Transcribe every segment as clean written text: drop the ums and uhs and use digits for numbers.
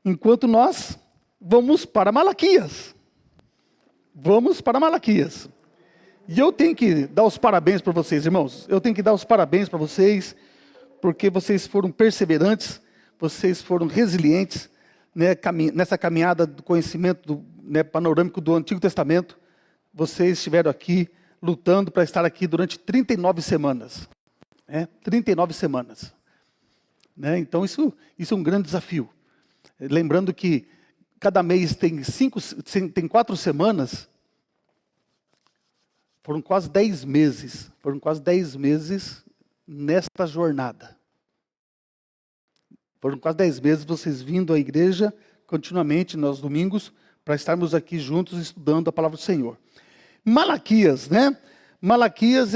enquanto nós vamos para Malaquias. Vamos para Malaquias. E eu tenho que dar os parabéns para vocês, irmãos. Eu tenho que dar os parabéns para vocês, porque vocês foram perseverantes, vocês foram resilientes, né, nessa caminhada do conhecimento panorâmico do Antigo Testamento. Vocês estiveram aqui lutando para estar aqui durante 39 semanas. 39 semanas. Né? Então isso é um grande desafio. Lembrando que cada mês tem 4 semanas, foram quase 10 meses. Foram quase 10 meses nesta jornada. Foram quase 10 meses vocês vindo à igreja continuamente nos domingos para estarmos aqui juntos estudando a palavra do Senhor. Malaquias, né? Malaquias,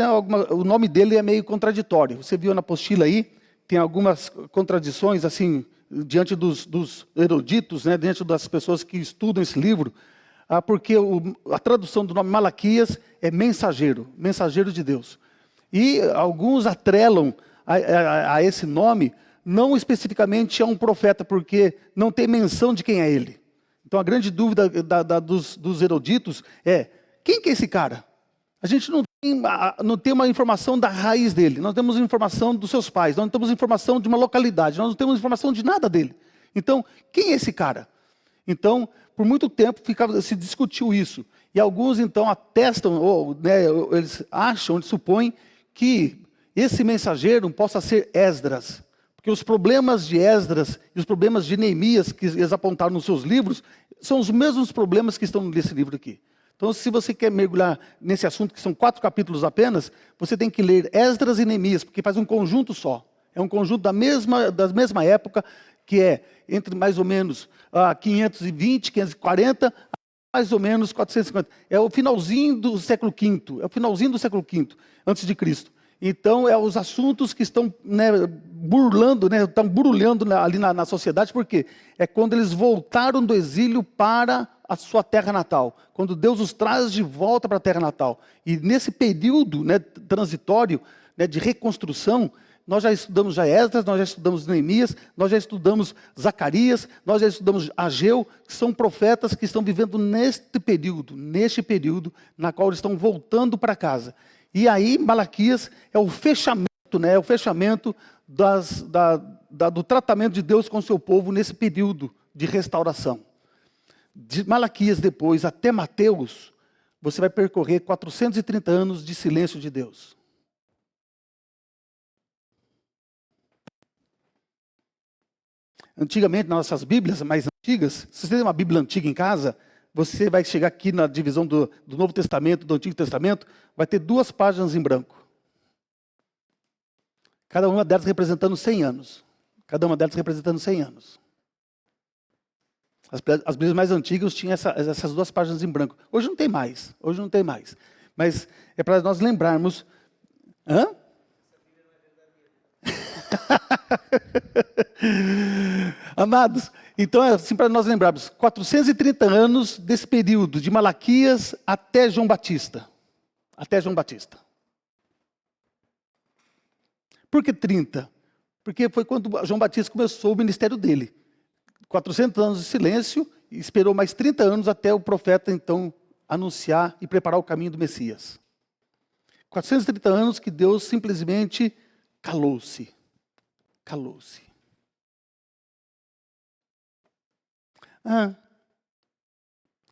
o nome dele é meio contraditório. Você viu na apostila aí, tem algumas contradições, assim, diante dos eruditos, né? Diante das pessoas que estudam esse livro, porque a tradução do nome Malaquias é mensageiro, mensageiro de Deus. E alguns atrelam a esse nome, não especificamente a um profeta, porque não tem menção de quem é ele. Então a grande dúvida dos eruditos é, quem que é esse cara? A gente não tem uma informação da raiz dele, nós temos informação dos seus pais, nós não temos informação de uma localidade, nós não temos informação de nada dele. Então, quem é esse cara? Então, por muito tempo se discutiu isso. E alguns então atestam, eles acham, eles supõem que esse mensageiro possa ser Esdras. Porque os problemas de Esdras e os problemas de Neemias, que eles apontaram nos seus livros, são os mesmos problemas que estão nesse livro aqui. Então, se você quer mergulhar nesse assunto, que são 4 capítulos apenas, você tem que ler Esdras e Neemias, porque faz um conjunto só. É um conjunto da mesma época, que é entre mais ou menos 520, 540, mais ou menos 450. É o finalzinho do século V, antes de Cristo. Então, os assuntos que estão estão burulhando ali na sociedade, porque é quando eles voltaram do exílio para a sua terra natal, quando Deus os traz de volta para a terra natal. E nesse período transitório de reconstrução, nós já estudamos Esdras, nós já estudamos Neemias, nós já estudamos Zacarias, nós já estudamos Ageu, que são profetas que estão vivendo neste período, na qual eles estão voltando para casa. E aí Malaquias é o fechamento, do tratamento de Deus com o seu povo nesse período de restauração. De Malaquias depois até Mateus, você vai percorrer 430 anos de silêncio de Deus. Antigamente, nas nossas Bíblias mais antigas, se você tem uma Bíblia antiga em casa, você vai chegar aqui na divisão do Novo Testamento, do Antigo Testamento, vai ter 2 páginas em branco. Cada uma delas representando 100 anos. As Bíblias mais antigas tinham essas 2 páginas em branco. Hoje não tem mais. Mas é para nós lembrarmos... Hã? Amados, então é assim para nós lembrarmos, 430 anos desse período, de Malaquias até João Batista. Por que 30? Porque foi quando João Batista começou o ministério dele. 400 anos de silêncio, e esperou mais 30 anos até o profeta então anunciar e preparar o caminho do Messias. 430 anos que Deus simplesmente calou-se.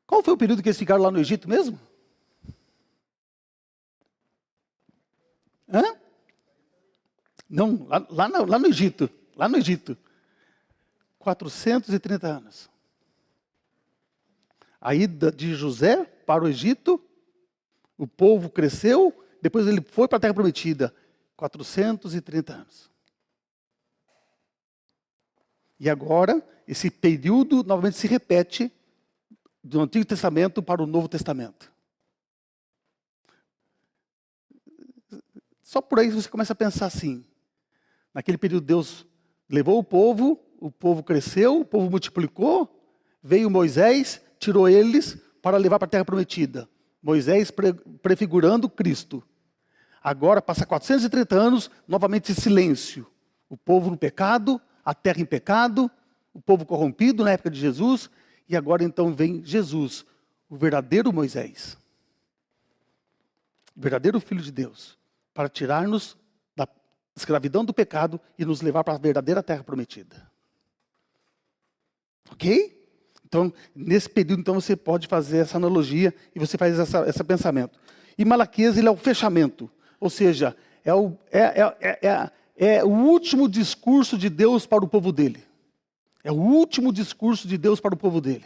Qual foi o período que eles ficaram lá no Egito mesmo? Não, lá no Egito. 430 anos. A ida de José para o Egito, o povo cresceu, depois ele foi para a Terra Prometida. 430 anos. E agora, esse período novamente se repete do Antigo Testamento para o Novo Testamento. Só por aí você começa a pensar assim. Naquele período Deus levou o povo cresceu, o povo multiplicou, veio Moisés, tirou eles para levar para a Terra Prometida. Moisés prefigurando Cristo. Agora passa 430 anos, novamente silêncio. O povo no pecado, a terra em pecado, o povo corrompido na época de Jesus, e agora então vem Jesus, o verdadeiro Moisés, o verdadeiro Filho de Deus, para tirar-nos da escravidão do pecado e nos levar para a verdadeira terra prometida. Ok? Então, nesse período, então, você pode fazer essa analogia e você faz esse pensamento. E Malaquias, ele é o fechamento, ou seja, é o último discurso de Deus para o povo dele. É o último discurso de Deus para o povo dele.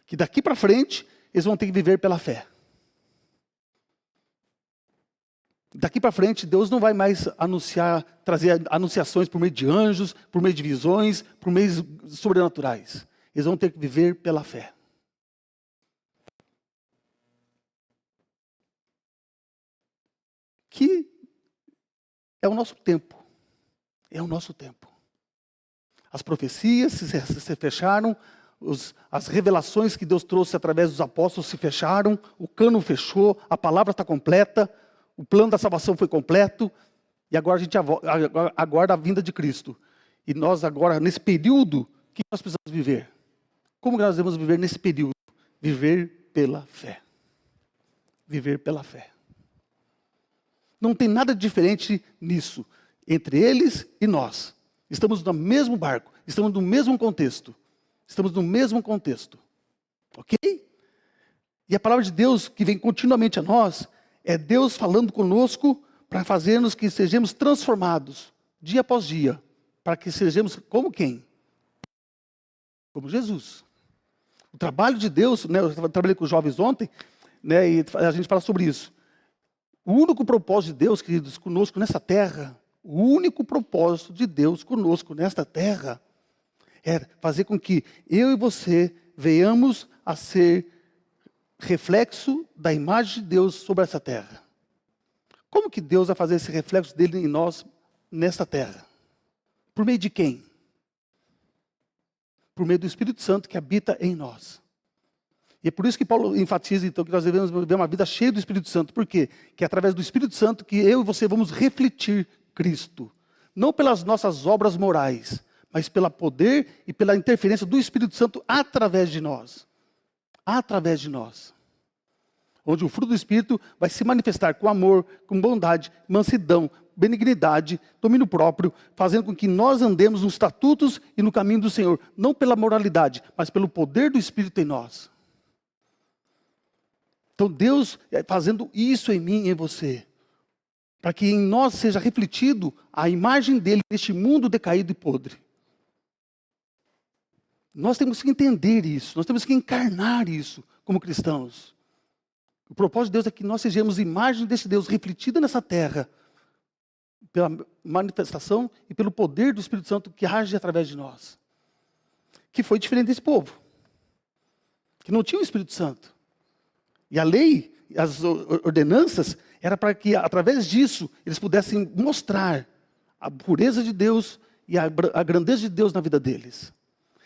Que daqui para frente, eles vão ter que viver pela fé. Daqui para frente, Deus não vai mais trazer anunciações por meio de anjos, por meio de visões, por meios sobrenaturais. Eles vão ter que viver pela fé. Que é o nosso tempo. É o nosso tempo. As profecias se fecharam, as revelações que Deus trouxe através dos apóstolos se fecharam, o cano fechou, a palavra está completa, o plano da salvação foi completo, e agora a gente aguarda a vinda de Cristo. E nós agora, nesse período, o que nós precisamos viver? Como nós devemos viver nesse período? Viver pela fé. Viver pela fé. Não tem nada de diferente nisso, entre eles e nós. Estamos no mesmo barco, estamos no mesmo contexto. Estamos no mesmo contexto. Ok? E a palavra de Deus que vem continuamente a nós, é Deus falando conosco para fazermos que sejamos transformados, dia após dia, para que sejamos como quem? Como Jesus. O trabalho de Deus, né, eu trabalhei com os jovens ontem, né, e a gente fala sobre isso. O único propósito de Deus, queridos, conosco nessa terra, o único propósito de Deus conosco nesta terra, é fazer com que eu e você venhamos a ser reflexo da imagem de Deus sobre essa terra. Como que Deus vai fazer esse reflexo dele em nós, nesta terra? Por meio de quem? Por meio do Espírito Santo que habita em nós. E é por isso que Paulo enfatiza, então, que nós devemos viver uma vida cheia do Espírito Santo. Por quê? Que é através do Espírito Santo que eu e você vamos refletir Cristo. Não pelas nossas obras morais, mas pelo poder e pela interferência do Espírito Santo através de nós. Através de nós. Onde o fruto do Espírito vai se manifestar com amor, com bondade, mansidão, benignidade, domínio próprio, fazendo com que nós andemos nos estatutos e no caminho do Senhor. Não pela moralidade, mas pelo poder do Espírito em nós. Então Deus fazendo isso em mim e em você. Para que em nós seja refletido a imagem dele neste mundo decaído e podre. Nós temos que entender isso, nós temos que encarnar isso como cristãos. O propósito de Deus é que nós sejamos imagem desse Deus refletida nessa terra, pela manifestação e pelo poder do Espírito Santo que age através de nós. Que foi diferente desse povo, que não tinha o Espírito Santo. E a lei, as ordenanças, era para que através disso eles pudessem mostrar a pureza de Deus e a grandeza de Deus na vida deles.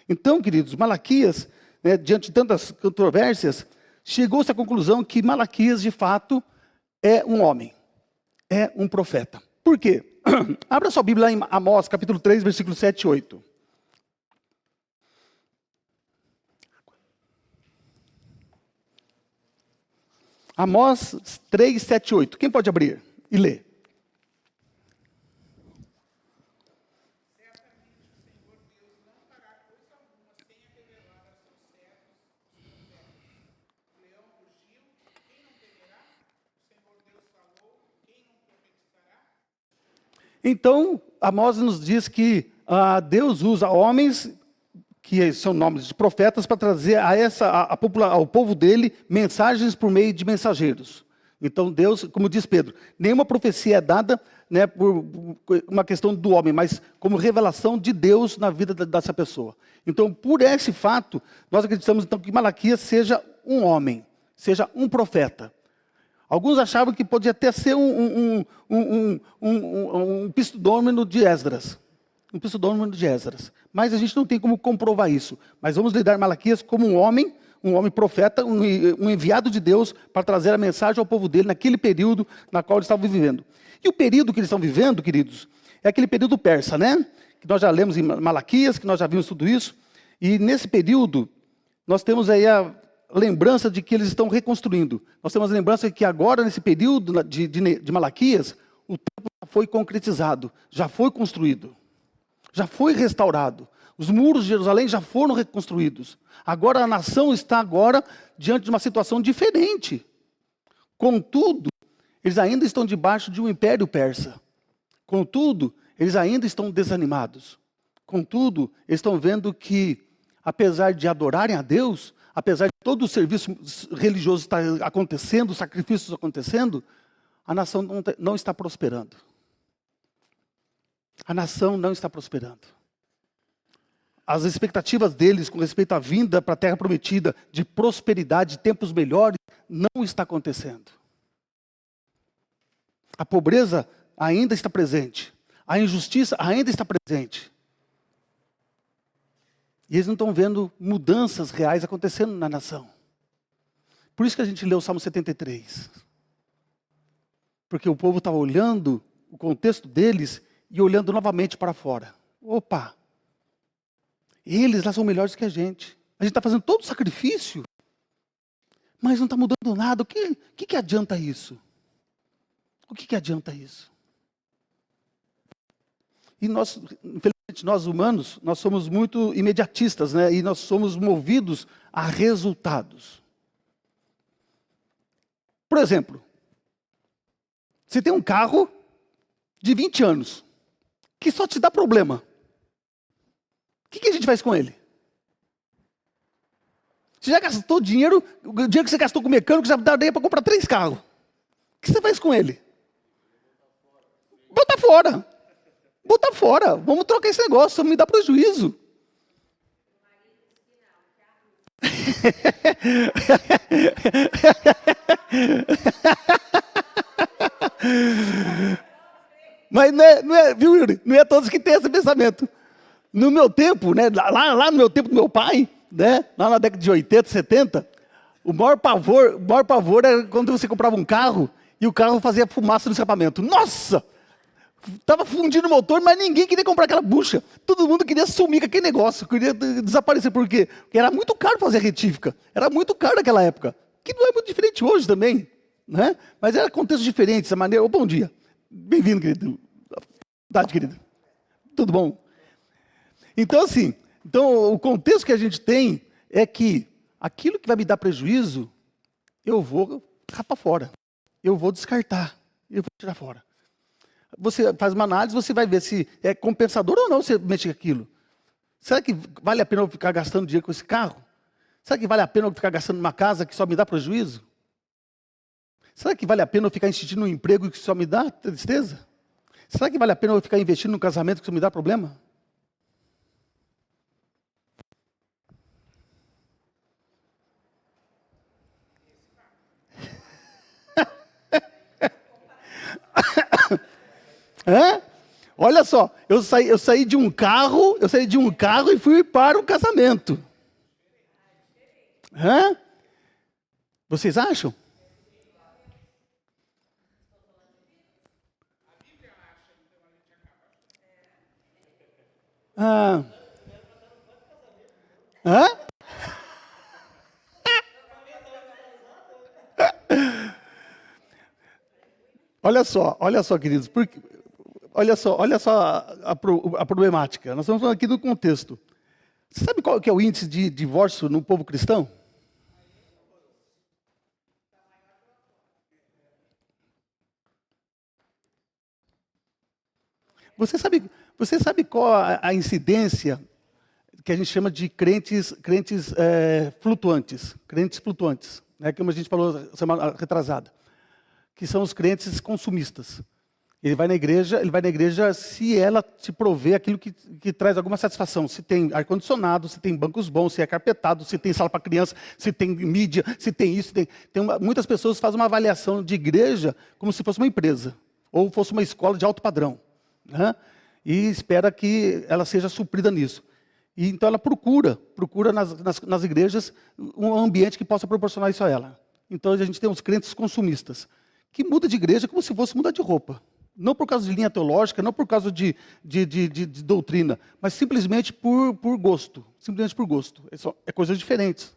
Então, queridos, Malaquias, né, diante de tantas controvérsias, chegou-se à conclusão que Malaquias, de fato, é um homem, é um profeta. Por quê? Abra sua Bíblia em Amós, capítulo 3, versículo 7 e 8. Amós 3, 7 e 8. Quem pode abrir e ler? Então, Amós nos diz que Deus usa homens, que são nomes de profetas, para trazer ao povo dele mensagens por meio de mensageiros. Então Deus, como diz Pedro, nenhuma profecia é dada, né, por uma questão do homem, mas como revelação de Deus na vida dessa pessoa. Então, por esse fato, nós acreditamos então que Malaquias seja um homem, seja um profeta. Alguns achavam que podia até ser um pseudônimo de Esdras. Um pseudônimo de Esdras. Mas a gente não tem como comprovar isso. Mas vamos lidar Malaquias como um homem profeta, um enviado de Deus para trazer a mensagem ao povo dele naquele período na qual eles estavam vivendo. E o período que eles estão vivendo, queridos, é aquele período persa, né? que nós já lemos em Malaquias, que nós já vimos tudo isso. E nesse período, nós temos aí a lembrança de que eles estão reconstruindo. Nós temos a lembrança de que agora, nesse período de Malaquias, o templo já foi concretizado, já foi construído, já foi restaurado. Os muros de Jerusalém já foram reconstruídos. Agora a nação está agora diante de uma situação diferente. Contudo, eles ainda estão debaixo de um império persa. Contudo, eles ainda estão desanimados. Contudo, eles estão vendo que, apesar de adorarem a Deus, apesar de todo o serviço religioso estar acontecendo, os sacrifícios acontecendo, a nação não está prosperando. A nação não está prosperando. As expectativas deles com respeito à vinda para a terra prometida, de prosperidade, de tempos melhores, não está acontecendo. A pobreza ainda está presente. A injustiça ainda está presente. E eles não estão vendo mudanças reais acontecendo na nação. Por isso que a gente lê o Salmo 73. Porque o povo estava olhando o contexto deles e olhando novamente para fora. Opa! Eles lá são melhores que a gente. A gente está fazendo todo o sacrifício, mas não está mudando nada. O que adianta isso? O que adianta isso? E nós, infelizmente, nós humanos, nós somos muito imediatistas, né? E nós somos movidos a resultados. Por exemplo, você tem um carro de 20 anos, que só te dá problema. O que a gente faz com ele? Você já gastou dinheiro, o dinheiro que você gastou com o mecânico já daria para comprar 3 carros. O que você faz com ele? Bota fora. Bota fora. Vamos trocar esse negócio, me dá prejuízo. Mas não é, viu, Yuri? Não é todos que têm esse pensamento. No meu tempo, né, lá no meu tempo do meu pai, né, lá na década de 80, 70, o maior pavor era quando você comprava um carro e o carro fazia fumaça no escapamento. Nossa! Estava fundindo o motor, mas ninguém queria comprar aquela bucha. Todo mundo queria sumir com aquele negócio, queria desaparecer. Por quê? Porque era muito caro fazer a retífica. Era muito caro naquela época. Que não é muito diferente hoje também, né? Mas era contextos diferentes, a maneira... Oh, bom dia. Bem-vindo, querido. Tarde, querido. Tudo bom? Então, assim, o contexto que a gente tem é que aquilo que vai me dar prejuízo, eu vou rapar fora. Eu vou descartar. Eu vou tirar fora. Você faz uma análise, você vai ver se é compensador ou não você mexer com aquilo. Será que vale a pena eu ficar gastando dinheiro com esse carro? Será que vale a pena eu ficar gastando numa casa que só me dá prejuízo? Será que vale a pena eu ficar insistindo num emprego que só me dá tristeza? Será que vale a pena eu ficar investindo num casamento que só me dá problema? Hã? Olha só, eu saí de um carro e fui para um casamento. Hã? Vocês acham? Ah. Hã? Olha só, queridos, olha só a problemática. Nós estamos falando aqui do contexto. Você sabe qual que é o índice de divórcio no povo cristão? Você sabe qual a incidência que a gente chama de crentes flutuantes, né, como a gente falou semana retrasada, que são os crentes consumistas. Ele vai na igreja se ela te prover aquilo que traz alguma satisfação. Se tem ar-condicionado, se tem bancos bons, se é carpetado, se tem sala para criança, se tem mídia, se tem isso. Muitas pessoas fazem uma avaliação de igreja como se fosse uma empresa, ou fosse uma escola de alto padrão, né? E espera que ela seja suprida nisso. E então ela procura nas igrejas um ambiente que possa proporcionar isso a ela. Então a gente tem uns crentes consumistas, que muda de igreja como se fosse mudar de roupa. Não por causa de linha teológica, não por causa de doutrina, mas simplesmente por gosto. Simplesmente por gosto. É coisas diferentes.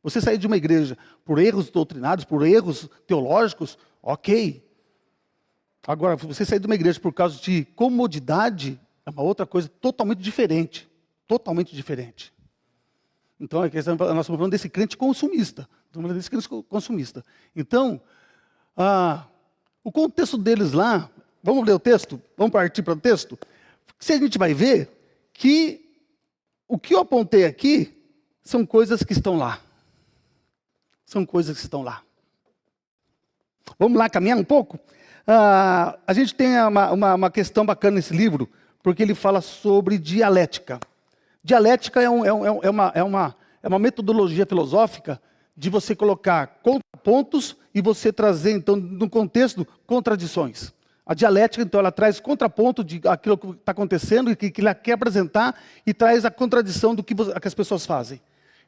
Você sair de uma igreja por erros doutrinários, por erros teológicos, ok. Agora, você sair de uma igreja por causa de comodidade, é uma outra coisa totalmente diferente. Totalmente diferente. Então, nós estamos falando desse crente consumista. Estamos falando desse crente consumista. Então, o contexto deles lá, vamos ler o texto? Vamos partir para o texto? Se a gente vai ver que o que eu apontei aqui são coisas que estão lá. São coisas que estão lá. Vamos lá caminhar um pouco? A gente tem uma questão bacana nesse livro, porque ele fala sobre dialética. Dialética é uma metodologia filosófica de você colocar contrapontos e você trazer, então, no contexto, contradições. A dialética, então, ela traz contraponto de aquilo que está acontecendo e que ela quer apresentar e traz a contradição do que as pessoas fazem.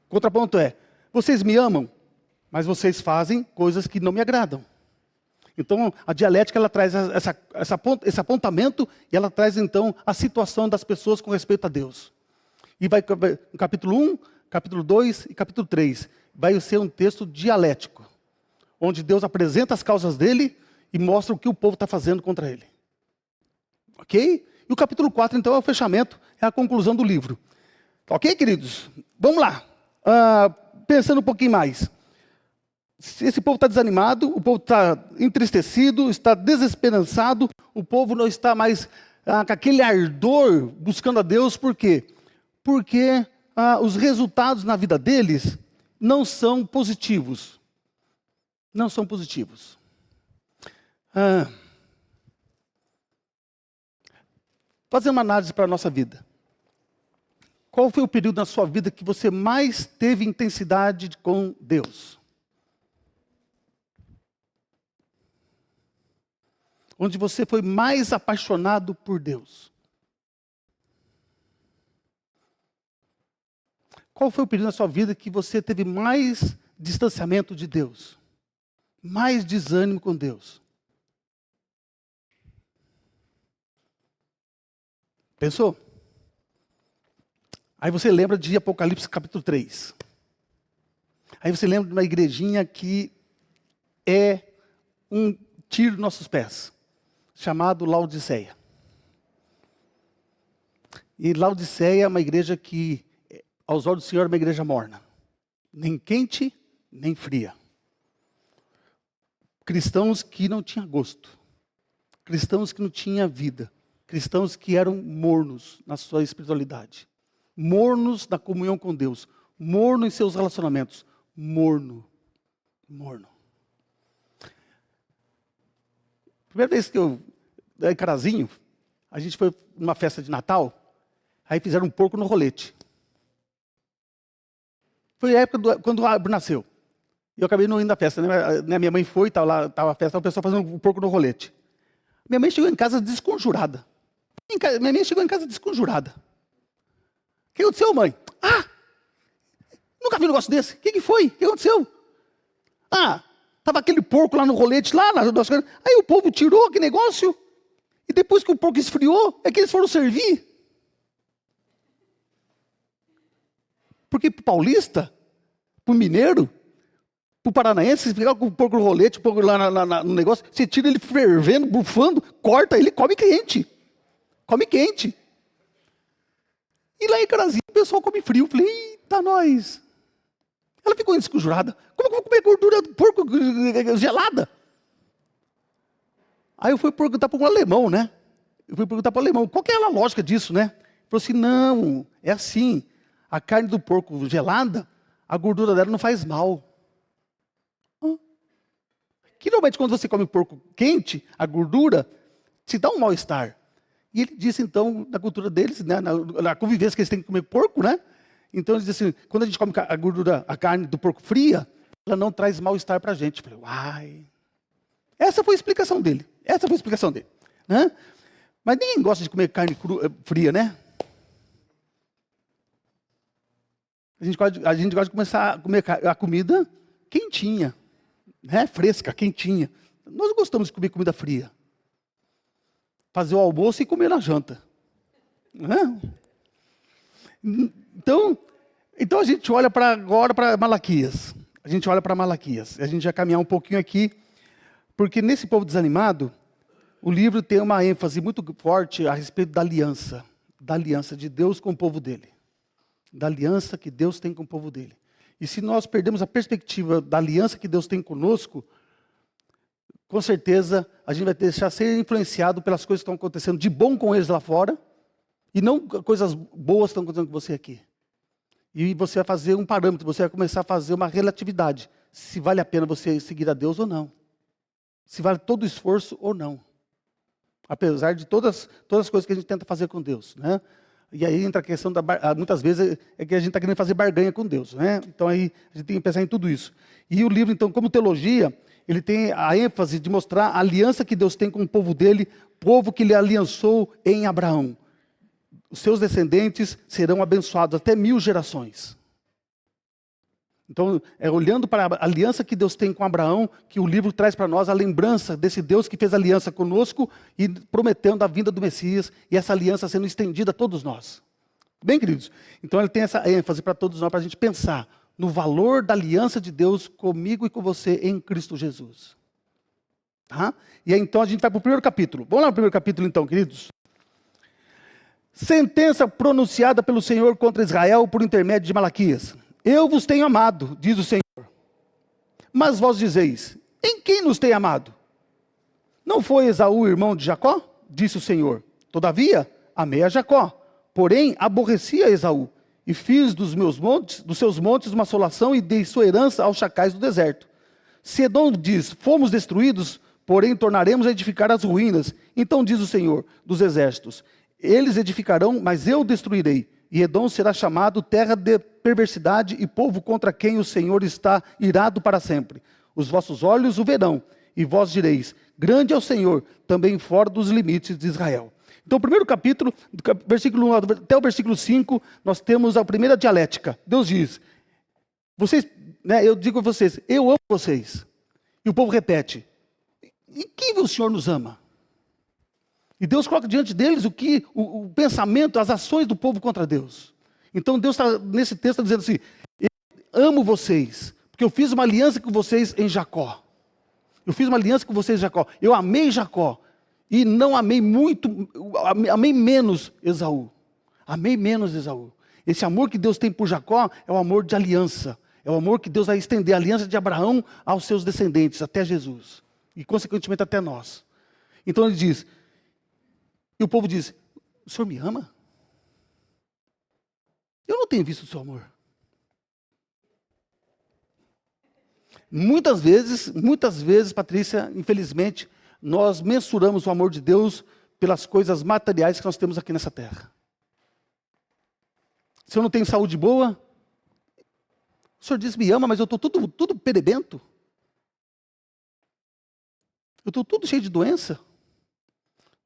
Contraponto é, vocês me amam, mas vocês fazem coisas que não me agradam. Então, a dialética, ela traz esse apontamento e ela traz, então, a situação das pessoas com respeito a Deus. E vai no capítulo 1, capítulo 2 e capítulo 3. Vai ser um texto dialético, onde Deus apresenta as causas dele e mostra o que o povo está fazendo contra ele. Ok? E o capítulo 4, então, é o fechamento, é a conclusão do livro. Ok, queridos? Vamos lá. Pensando um pouquinho mais. Esse povo está desanimado, o povo está entristecido, está desesperançado, o povo não está mais com aquele ardor buscando a Deus, por quê? Porque os resultados na vida deles não são positivos. Não são positivos. Fazer uma análise para a nossa vida. Qual foi o período na sua vida que você mais teve intensidade com Deus? Onde você foi mais apaixonado por Deus? Qual foi o período na sua vida que você teve mais distanciamento de Deus? Mais desânimo com Deus? Pensou? Aí você lembra de Apocalipse capítulo 3. Aí você lembra de uma igrejinha que é um tiro nos nossos pés, chamado Laodiceia. E Laodiceia é uma igreja que, aos olhos do Senhor, é uma igreja morna. Nem quente, nem fria. Cristãos que não tinham gosto. Cristãos que não tinham vida. Cristãos que eram mornos na sua espiritualidade. Mornos na comunhão com Deus. Morno em seus relacionamentos. Morno. Primeira vez que eu, em Carazinho, a gente foi numa festa de Natal, aí fizeram um porco no rolete. Foi a época quando o Abra nasceu. E eu acabei não indo à festa, né? Minha mãe foi, estava a festa, o pessoal fazendo um porco no rolete. Minha mãe chegou em casa desconjurada. Minha mãe chegou em casa desconjurada. O que aconteceu, mãe? Nunca vi um negócio desse. O que foi? O que aconteceu? Estava aquele porco lá no rolete, lá na nossa casa. Aí o povo tirou aquele negócio. E depois que o porco esfriou, é que eles foram servir. Porque para o paulista, para o mineiro, para o paranaense, se pegar o porco no rolete, o porco lá no negócio, você tira ele fervendo, bufando, corta ele, come quente. Come quente. E lá em Carazinho, o pessoal come frio. Eu falei, eita, nós. Ela ficou desconjurada. Como que eu vou comer gordura do porco gelada? Aí eu fui perguntar para um alemão, né? Qual que é a lógica disso, né? Ele falou assim, não, é assim. A carne do porco gelada, a gordura dela não faz mal. Que normalmente quando você come porco quente, a gordura te dá um mal-estar. E ele disse, então, na cultura deles, né, na convivência que eles têm que comer porco, né? Então, ele disse assim, quando a gente come a carne do porco fria, ela não traz mal-estar para a gente. Eu falei, uai. Essa foi a explicação dele. Né? Mas ninguém gosta de comer carne fria, né? A gente gosta de começar a comer a comida quentinha, né? Fresca, quentinha. Nós gostamos de comer comida fria. fazer o almoço e comer na janta. Né? Então a gente olha agora para Malaquias. A gente olha para Malaquias. A gente vai caminhar um pouquinho aqui, porque nesse povo desanimado, o livro tem uma ênfase muito forte a respeito da aliança de Deus com o povo dele. Da aliança que Deus tem com o povo dele. E se nós perdemos a perspectiva da aliança que Deus tem conosco, com certeza a gente vai deixar ser influenciado pelas coisas que estão acontecendo de bom com eles lá fora, e não coisas boas que estão acontecendo com você aqui. E você vai fazer um parâmetro, você vai começar a fazer uma relatividade. Se vale a pena você seguir a Deus ou não. Se vale todo o esforço ou não. Apesar de todas as coisas que a gente tenta fazer com Deus, né? E aí entra a questão muitas vezes é que a gente está querendo fazer barganha com Deus, né? Então aí a gente tem que pensar em tudo isso. E o livro, então, como teologia, ele tem a ênfase de mostrar a aliança que Deus tem com o povo dele, povo que ele aliançou em Abraão. Os seus descendentes serão abençoados até 1000 gerações. Então, é olhando para a aliança que Deus tem com Abraão, que o livro traz para nós a lembrança desse Deus que fez aliança conosco e prometendo a vinda do Messias, e essa aliança sendo estendida a todos nós. Bem, queridos? Então, ele tem essa ênfase para todos nós, para a gente pensar no valor da aliança de Deus comigo e com você em Cristo Jesus. Tá? E aí, então, a gente vai para o primeiro capítulo. Vamos lá no primeiro capítulo, então, queridos? Sentença pronunciada pelo Senhor contra Israel por intermédio de Malaquias. Eu vos tenho amado, diz o Senhor. Mas vós dizeis, em quem nos tem amado? Não foi Esaú irmão de Jacó? Disse o Senhor. Todavia, amei a Jacó, porém aborreci a Esaú, e fiz dos seus montes uma assolação e dei sua herança aos chacais do deserto. Se Edom diz, fomos destruídos, porém tornaremos a edificar as ruínas. Então diz o Senhor dos exércitos, eles edificarão, mas eu destruirei. E Edom será chamado terra de perversidade e povo contra quem o Senhor está irado para sempre. Os vossos olhos o verão, e vós direis, grande é o Senhor, também fora dos limites de Israel. Então, o primeiro capítulo, do versículo 1 até o versículo 5, nós temos a primeira dialética. Deus diz, vocês, né, eu digo a vocês, eu amo vocês. E o povo repete, em que o Senhor nos ama? E Deus coloca diante deles o pensamento, as ações do povo contra Deus. Então Deus está nesse texto dizendo assim, eu amo vocês, porque eu fiz uma aliança com vocês em Jacó. Eu fiz uma aliança com vocês em Jacó. Eu amei Jacó. E não amei muito, amei menos Esaú. Amei menos Esaú. Esse amor que Deus tem por Jacó é o amor de aliança. É o amor que Deus vai estender, a aliança de Abraão aos seus descendentes, até Jesus. E consequentemente até nós. Então ele diz, e o povo diz, o Senhor me ama? Eu não tenho visto o seu amor. Muitas vezes, Patrícia, infelizmente, nós mensuramos o amor de Deus pelas coisas materiais que nós temos aqui nessa terra. Se eu não tenho saúde boa, o Senhor diz me ama, mas eu estou tudo perebento. Eu estou tudo cheio de doença.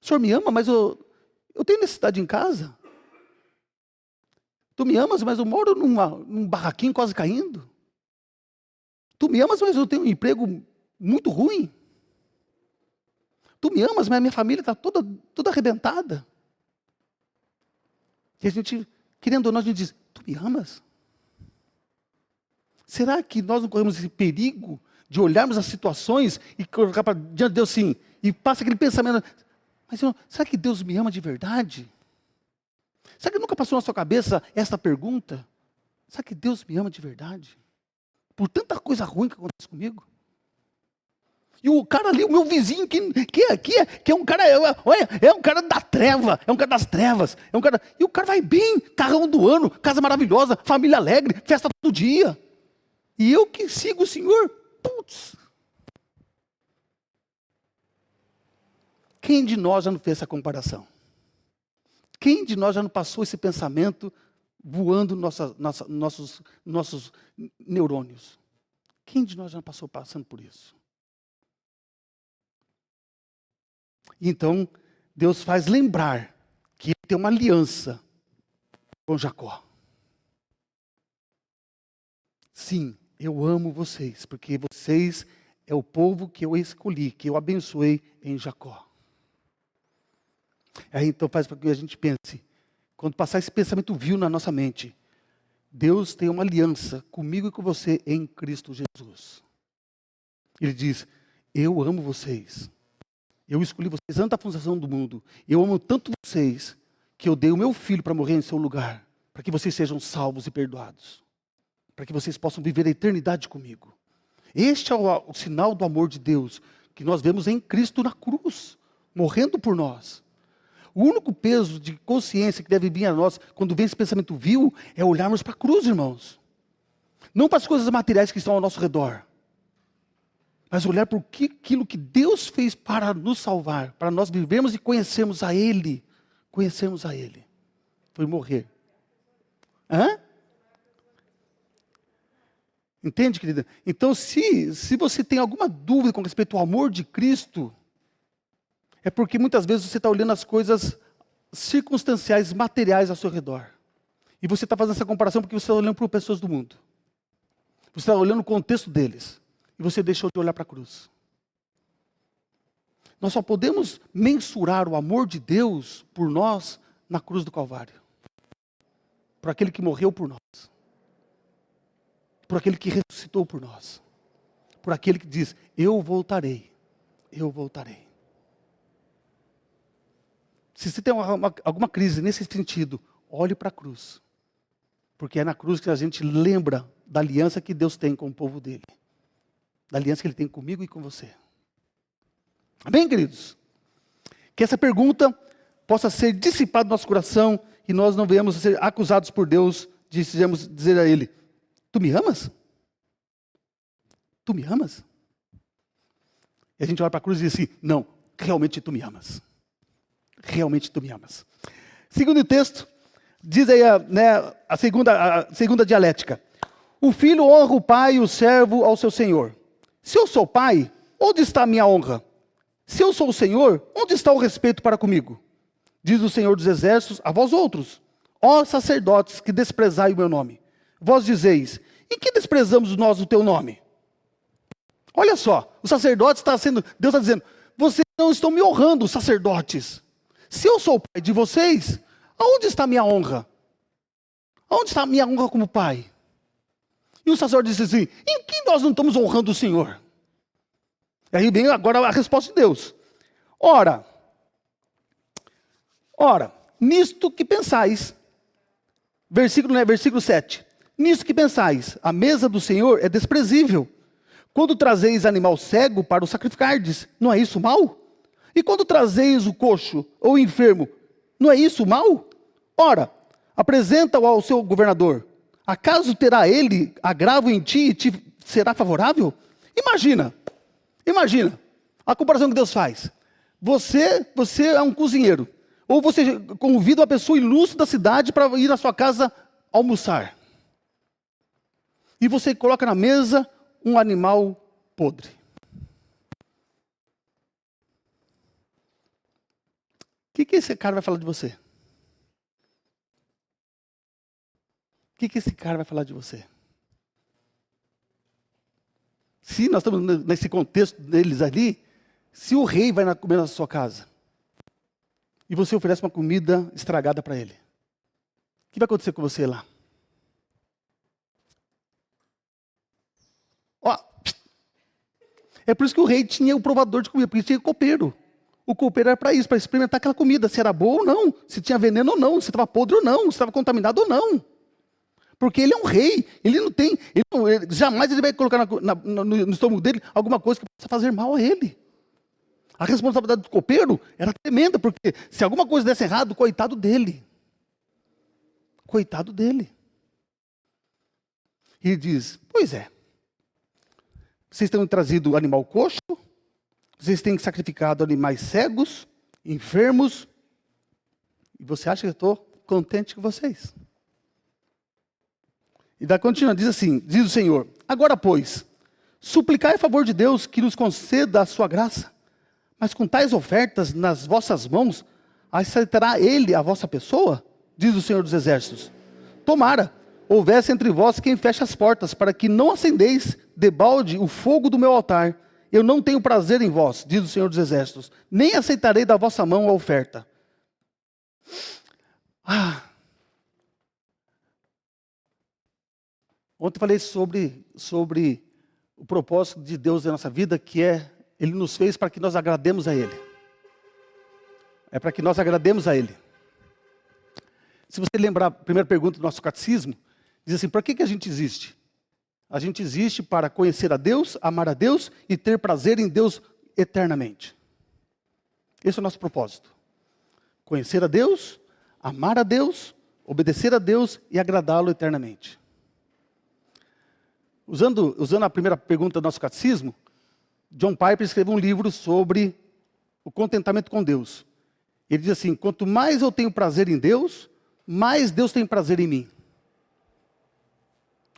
O Senhor me ama, mas eu tenho necessidade em casa. Tu me amas, mas eu moro num barraquinho quase caindo. Tu me amas, mas eu tenho um emprego muito ruim. Tu me amas, mas a minha família está toda arrebentada. E a gente, querendo ou não, a gente diz, tu me amas? Será que nós não corremos esse perigo de olharmos as situações e colocar diante de Deus assim, e passa aquele pensamento, mas Senhor, será que Deus me ama de verdade? Será que nunca passou na sua cabeça essa pergunta? Será que Deus me ama de verdade? Por tanta coisa ruim que acontece comigo? E o cara ali, o meu vizinho, que é um cara, olha, é um cara da treva, é um cara das trevas, e o cara vai bem, carrão do ano, casa maravilhosa, família alegre, festa todo dia. E eu que sigo o Senhor, putz. Quem de nós já não fez essa comparação? Quem de nós já não passou esse pensamento voando nossos neurônios? Quem de nós já não passou passando por isso? Então, Deus faz lembrar que Ele tem uma aliança com Jacó. Sim, eu amo vocês, porque vocês é o povo que eu escolhi, que eu abençoei em Jacó. Aí então faz para que a gente pense, quando passar esse pensamento vil na nossa mente, Deus tem uma aliança comigo e com você em Cristo Jesus. Ele diz, eu amo vocês. Eu escolhi vocês antes da fundação do mundo. Eu amo tanto vocês que eu dei o meu filho para morrer em seu lugar, para que vocês sejam salvos e perdoados, para que vocês possam viver a eternidade comigo. Este é o sinal do amor de Deus, que nós vemos em Cristo na cruz, morrendo por nós. O único peso de consciência que deve vir a nós, quando vem esse pensamento vil, é olharmos para a cruz, irmãos. Não para as coisas materiais que estão ao nosso redor, mas olhar para aquilo que Deus fez para nos salvar, para nós vivermos e conhecermos a Ele. Conhecermos a Ele. Foi morrer. Hã? Entende, querida? Então, se você tem alguma dúvida com respeito ao amor de Cristo, é porque muitas vezes você está olhando as coisas circunstanciais, materiais ao seu redor. E você está fazendo essa comparação porque você está olhando para as pessoas do mundo. Você está olhando o contexto deles. E você deixou de olhar para a cruz. Nós só podemos mensurar o amor de Deus por nós na cruz do Calvário. Por aquele que morreu por nós. Por aquele que ressuscitou por nós. Por aquele que diz, eu voltarei. Eu voltarei. Se você tem alguma crise nesse sentido, olhe para a cruz. Porque é na cruz que a gente lembra da aliança que Deus tem com o povo dele. Da aliança que Ele tem comigo e com você. Amém, queridos? Que essa pergunta possa ser dissipada do nosso coração e nós não venhamos a ser acusados por Deus de dizer a Ele, tu me amas? Tu me amas? E a gente olha para a cruz e diz assim, não, realmente tu me amas. Realmente tu me amas. Segundo texto, diz aí a segunda dialética. O filho honra o pai e o servo ao seu senhor. Se eu sou pai, onde está a minha honra? Se eu sou o Senhor, onde está o respeito para comigo? Diz o Senhor dos Exércitos a vós outros, ó sacerdotes que desprezai o meu nome. Vós dizeis, em que desprezamos nós o teu nome? Olha só, os sacerdotes Deus está dizendo, vocês não estão me honrando, os sacerdotes. Se eu sou o pai de vocês, aonde está a minha honra? Aonde está a minha honra como pai? E o sacerdote disse assim, em que nós não estamos honrando o Senhor? E aí vem agora a resposta de Deus. Ora, nisto que pensais, versículo 7, nisto que pensais, a mesa do Senhor é desprezível. Quando trazeis animal cego para o sacrificardes, não é isso mal? E quando trazeis o coxo ou o enfermo, não é isso mal? Ora, apresenta-o ao seu governador. Acaso terá ele agravo em ti e te será favorável? Imagina a comparação que Deus faz. Você é um cozinheiro. Ou você convida uma pessoa ilustre da cidade para ir na sua casa almoçar. E você coloca na mesa um animal podre. O que esse cara vai falar de você? O que esse cara vai falar de você? Se nós estamos nesse contexto deles ali, se o rei vai comer na sua casa, e você oferece uma comida estragada para ele, o que vai acontecer com você lá? Ó, é por isso que o rei tinha o provador de comida, porque tinha copeiro. O copeiro era para isso, para experimentar aquela comida, se era boa ou não, se tinha veneno ou não, se estava podre ou não, se estava contaminado ou não. Porque ele é um rei, jamais ele vai colocar no estômago dele alguma coisa que possa fazer mal a ele. A responsabilidade do copeiro era tremenda, porque se alguma coisa desse errado, coitado dele. Coitado dele. E ele diz, pois é, vocês têm trazido animal coxo, vocês têm sacrificado animais cegos, enfermos, e você acha que eu estou contente com vocês? E daí continua, diz assim, diz o Senhor, agora pois, suplicai a favor de Deus que nos conceda a sua graça, mas com tais ofertas nas vossas mãos, aceitará Ele a vossa pessoa? Diz o Senhor dos Exércitos. Tomara, houvesse entre vós quem feche as portas, para que não acendeis debalde o fogo do meu altar. Eu não tenho prazer em vós, diz o Senhor dos Exércitos, nem aceitarei da vossa mão a oferta. Ontem eu falei sobre o propósito de Deus na nossa vida, que é, Ele nos fez para que nós agrademos a Ele. É para que nós agrademos a Ele. Se você lembrar a primeira pergunta do nosso catecismo, diz assim, para que a gente existe? A gente existe para conhecer a Deus, amar a Deus e ter prazer em Deus eternamente. Esse é o nosso propósito. Conhecer a Deus, amar a Deus, obedecer a Deus e agradá-lo eternamente. Usando a primeira pergunta do nosso catecismo, John Piper escreveu um livro sobre o contentamento com Deus. Ele diz assim, quanto mais eu tenho prazer em Deus, mais Deus tem prazer em mim.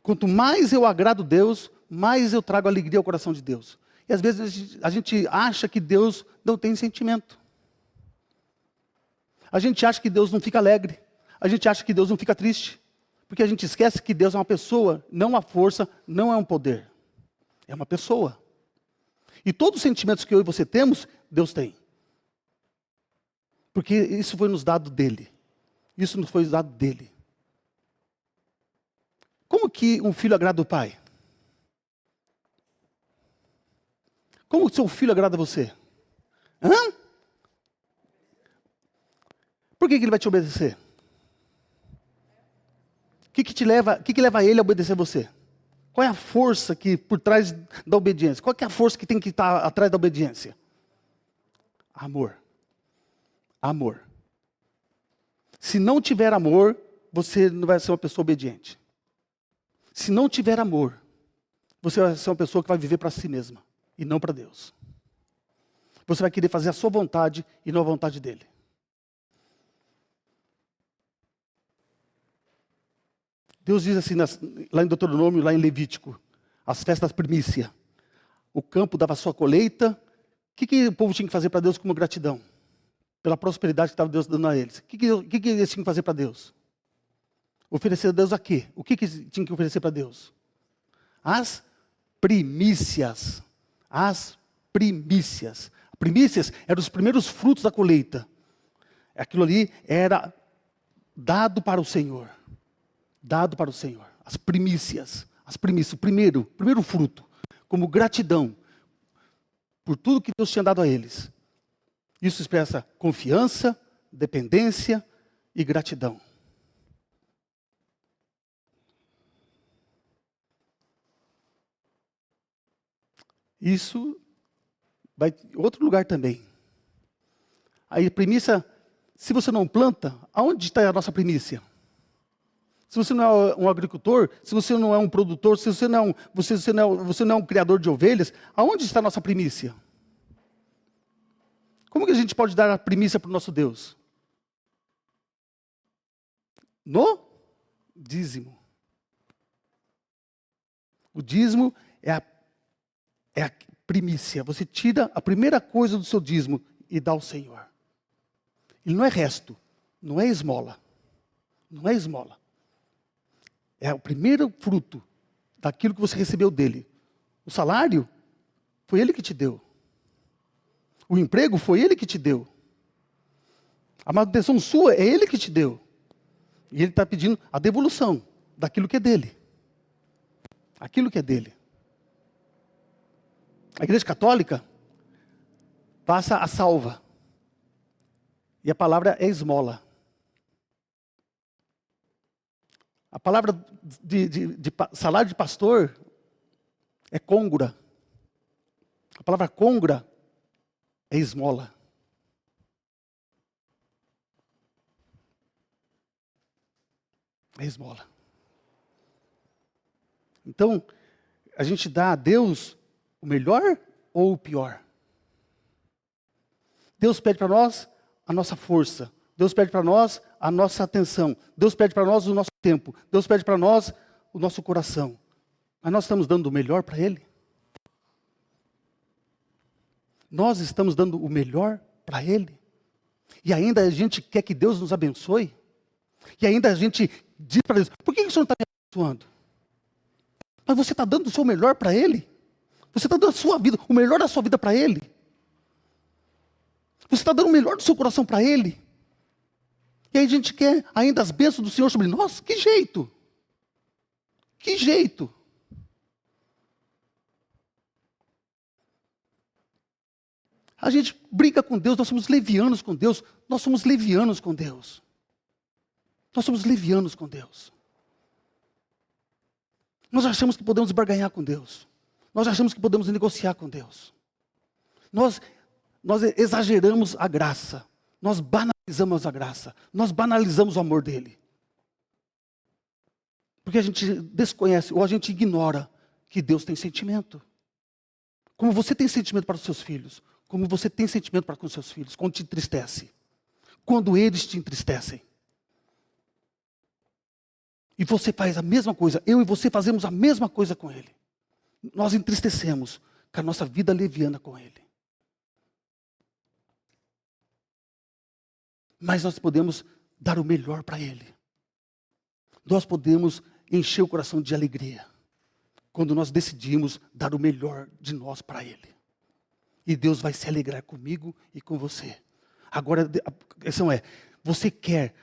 Quanto mais eu agrado Deus, mais eu trago alegria ao coração de Deus. E às vezes a gente acha que Deus não tem sentimento. A gente acha que Deus não fica alegre. A gente acha que Deus não fica triste. Porque a gente esquece que Deus é uma pessoa, não uma força, não é um poder. É uma pessoa. E todos os sentimentos que eu e você temos, Deus tem. Porque isso foi nos dado dele. Isso nos foi dado dele. Como que um filho agrada o pai? Como que seu filho agrada você? Por que ele vai te obedecer? O que leva ele a obedecer você? Qual é a força que por trás da obediência? Qual é a força que tem que estar atrás da obediência? Amor. Amor. Se não tiver amor, você não vai ser uma pessoa obediente. Se não tiver amor, você vai ser uma pessoa que vai viver para si mesma e não para Deus. Você vai querer fazer a sua vontade e não a vontade dele. Deus diz assim, lá em Deuteronômio, lá em Levítico, as festas primícia. O campo dava sua colheita. O que o povo tinha que fazer para Deus como gratidão? Pela prosperidade que estava Deus dando a eles. O que eles tinham que fazer para Deus? Oferecer a Deus a quê? O que tinham que oferecer para Deus? As primícias. As primícias. Primícias eram os primeiros frutos da colheita. Aquilo ali era dado para o Senhor. Dado para o Senhor. As primícias. O primeiro fruto. Como gratidão por tudo que Deus tinha dado a eles. Isso expressa confiança, dependência e gratidão. Isso vai em outro lugar também. Aí primícia, se você não planta, aonde está a nossa primícia? Se você não é um agricultor, se você não é um produtor, se você não é um criador de ovelhas, aonde está a nossa primícia? Como que a gente pode dar a primícia para o nosso Deus? No dízimo. O dízimo é a primícia. Você tira a primeira coisa do seu dízimo e dá ao Senhor. Ele não é resto, não é esmola. Não é esmola. É o primeiro fruto daquilo que você recebeu dele. O salário foi ele que te deu. O emprego foi ele que te deu. A manutenção sua é ele que te deu. E ele está pedindo a devolução daquilo que é dele. Aquilo que é dele. A Igreja Católica passa a salva. E a palavra é esmola. A palavra de salário de pastor é côngora. A palavra côngora é esmola. É esmola. Então, a gente dá a Deus o melhor ou o pior? Deus pede para nós a nossa força. Deus pede para nós a nossa atenção. Deus pede para nós o nosso tempo. Deus pede para nós o nosso coração. Mas nós estamos dando o melhor para Ele? Nós estamos dando o melhor para Ele? E ainda a gente quer que Deus nos abençoe? E ainda a gente diz para Deus, por que o Senhor não está me abençoando? Mas você está dando o seu melhor para Ele? Você está dando a sua vida, o melhor da sua vida para Ele? Você está dando o melhor do seu coração para Ele? E aí a gente quer ainda as bênçãos do Senhor sobre nós. Que jeito? Que jeito? A gente briga com Deus, nós somos levianos com Deus. Nós somos levianos com Deus. Nós somos levianos com Deus. Nós achamos que podemos barganhar com Deus. Nós achamos que podemos negociar com Deus. Nós exageramos a graça. Nós banalizamos a graça. Nós banalizamos o amor dele. Porque a gente desconhece ou a gente ignora que Deus tem sentimento. Como você tem sentimento para os seus filhos. Como você tem sentimento para com os seus filhos. Quando te entristece. Quando eles te entristecem. E você faz a mesma coisa. Eu e você fazemos a mesma coisa com ele. Nós entristecemos com a nossa vida leviana com ele. Mas nós podemos dar o melhor para ele. Nós podemos encher o coração de alegria. Quando nós decidimos dar o melhor de nós para ele. E Deus vai se alegrar comigo e com você. Agora, a questão é, você quer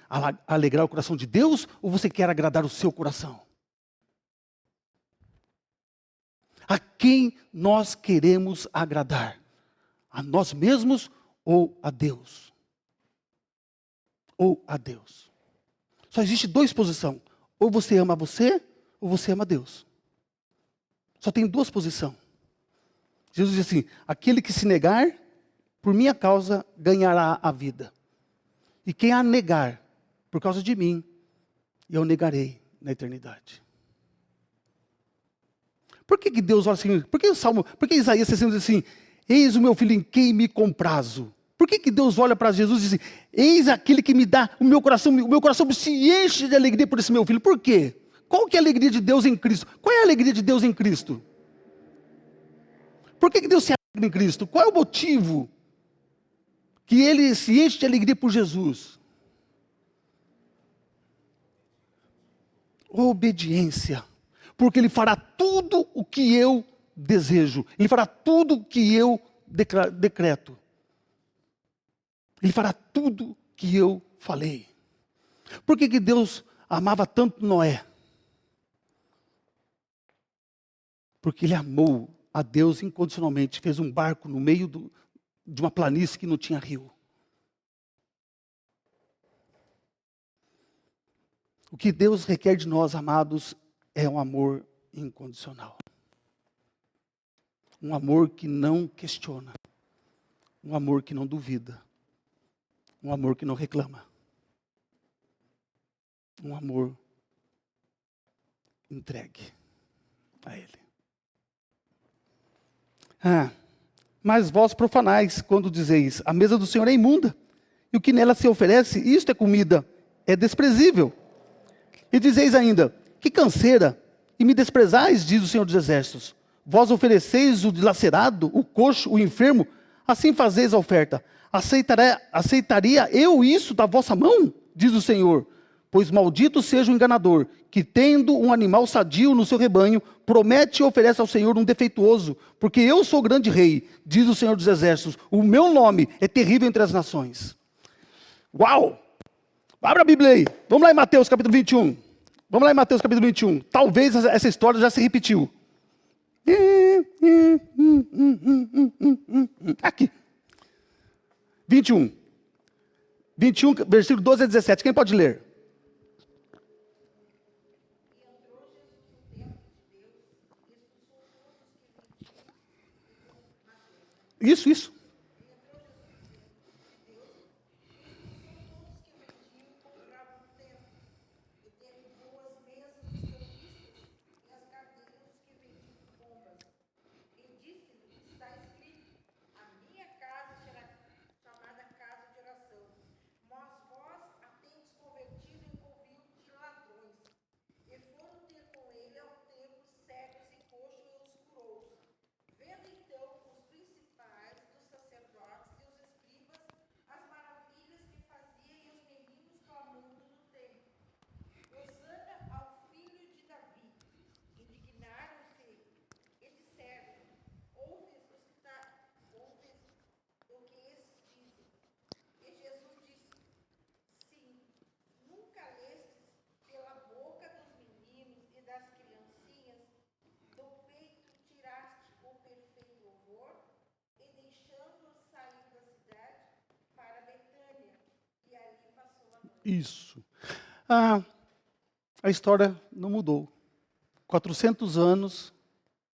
alegrar o coração de Deus ou você quer agradar o seu coração? A quem nós queremos agradar? A nós mesmos ou a Deus? Ou a Deus? Só existe duas posições. Ou você ama você ou você ama Deus. Só tem duas posições. Jesus diz assim, aquele que se negar, por minha causa, ganhará a vida. E quem a negar, por causa de mim, eu negarei na eternidade. Por que Deus olha assim? Por que Isaías 60 diz assim, eis o meu filho em quem me comprazo? Por que Deus olha para Jesus e diz assim, eis aquele que me dá o meu coração se enche de alegria por esse meu filho. Por quê? Qual que é a alegria de Deus em Cristo? Qual é a alegria de Deus em Cristo? Por que Deus se alegra em Cristo? Qual é o motivo que ele se enche de alegria por Jesus? Obediência. Porque ele fará tudo o que eu desejo. Ele fará tudo o que eu decreto. Ele fará tudo o que eu falei. Por que Deus amava tanto Noé? Porque ele amou a Deus incondicionalmente. Fez um barco no meio de uma planície que não tinha rio. O que Deus requer de nós, amados, é um amor incondicional. Um amor que não questiona. Um amor que não duvida. Um amor que não reclama. Um amor entregue a Ele. Mas vós profanais, quando dizeis, a mesa do Senhor é imunda, e o que nela se oferece, isto é comida, é desprezível. E dizeis ainda, que canseira, e me desprezais, diz o Senhor dos Exércitos. Vós ofereceis o dilacerado, o coxo, o enfermo, assim fazeis a oferta. Aceitaria eu isso da vossa mão? Diz o Senhor. Pois maldito seja o enganador, que tendo um animal sadio no seu rebanho, promete e oferece ao Senhor um defeituoso, porque eu sou grande rei, diz o Senhor dos Exércitos, o meu nome é terrível entre as nações. Uau! Abra a Bíblia aí, vamos lá em Mateus capítulo 21. Vamos lá em Mateus capítulo 21. Talvez essa história já se repetiu. Aqui. 21. 21, versículo 12 a 17. Quem pode ler? Isso. Isso. A história não mudou. 400 anos,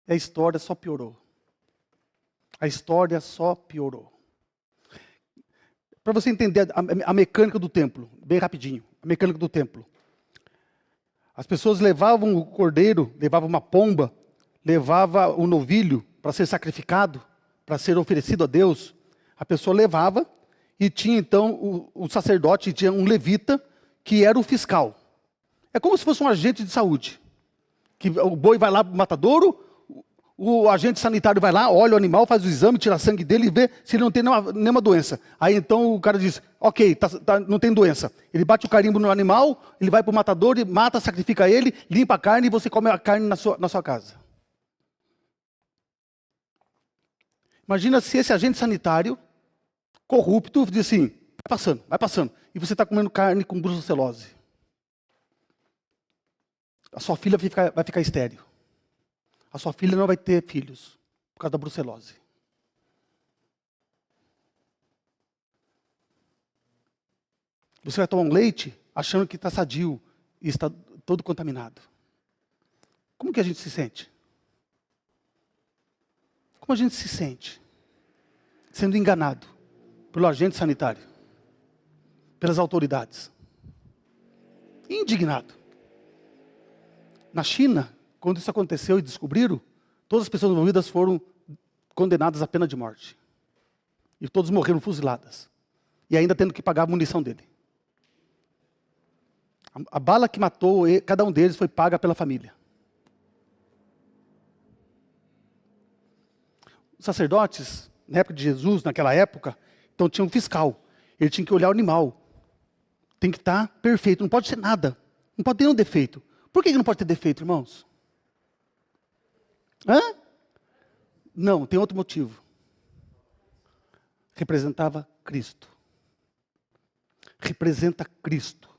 a história só piorou. A história só piorou. Para você entender a mecânica do templo, bem rapidinho, a mecânica do templo. As pessoas levavam o cordeiro, levavam uma pomba, levavam o novilho para ser sacrificado, para ser oferecido a Deus. A pessoa levava e tinha então o sacerdote, tinha um levita, que era o fiscal. É como se fosse um agente de saúde. Que o boi vai lá para o matadouro, o agente sanitário vai lá, olha o animal, faz o exame, tira sangue dele e vê se ele não tem nenhuma doença. Aí então o cara diz, ok, não tem doença. Ele bate o carimbo no animal, ele vai para o matador, mata, sacrifica ele, limpa a carne e você come a carne na sua casa. Imagina se esse agente sanitário, corrupto, diz assim, vai passando. E você está comendo carne com brucelose. A sua filha vai ficar estéril. A sua filha não vai ter filhos por causa da brucelose. Você vai tomar um leite achando que está sadio e está todo contaminado. Como que a gente se sente? Como a gente se sente? Sendo enganado pelo agente sanitário, pelas autoridades. Indignado. Na China, quando isso aconteceu e descobriram, todas as pessoas envolvidas foram condenadas à pena de morte. E todos morreram fuziladas. E ainda tendo que pagar a munição dele. A bala que matou cada um deles foi paga pela família. Os sacerdotes, na época de Jesus, naquela época, então tinha um fiscal. Ele tinha que olhar o animal. Tem que estar perfeito, não pode ser nada. Não pode ter nenhum defeito. Por que não pode ter defeito, irmãos? Não, tem outro motivo. Representava Cristo. Representa Cristo.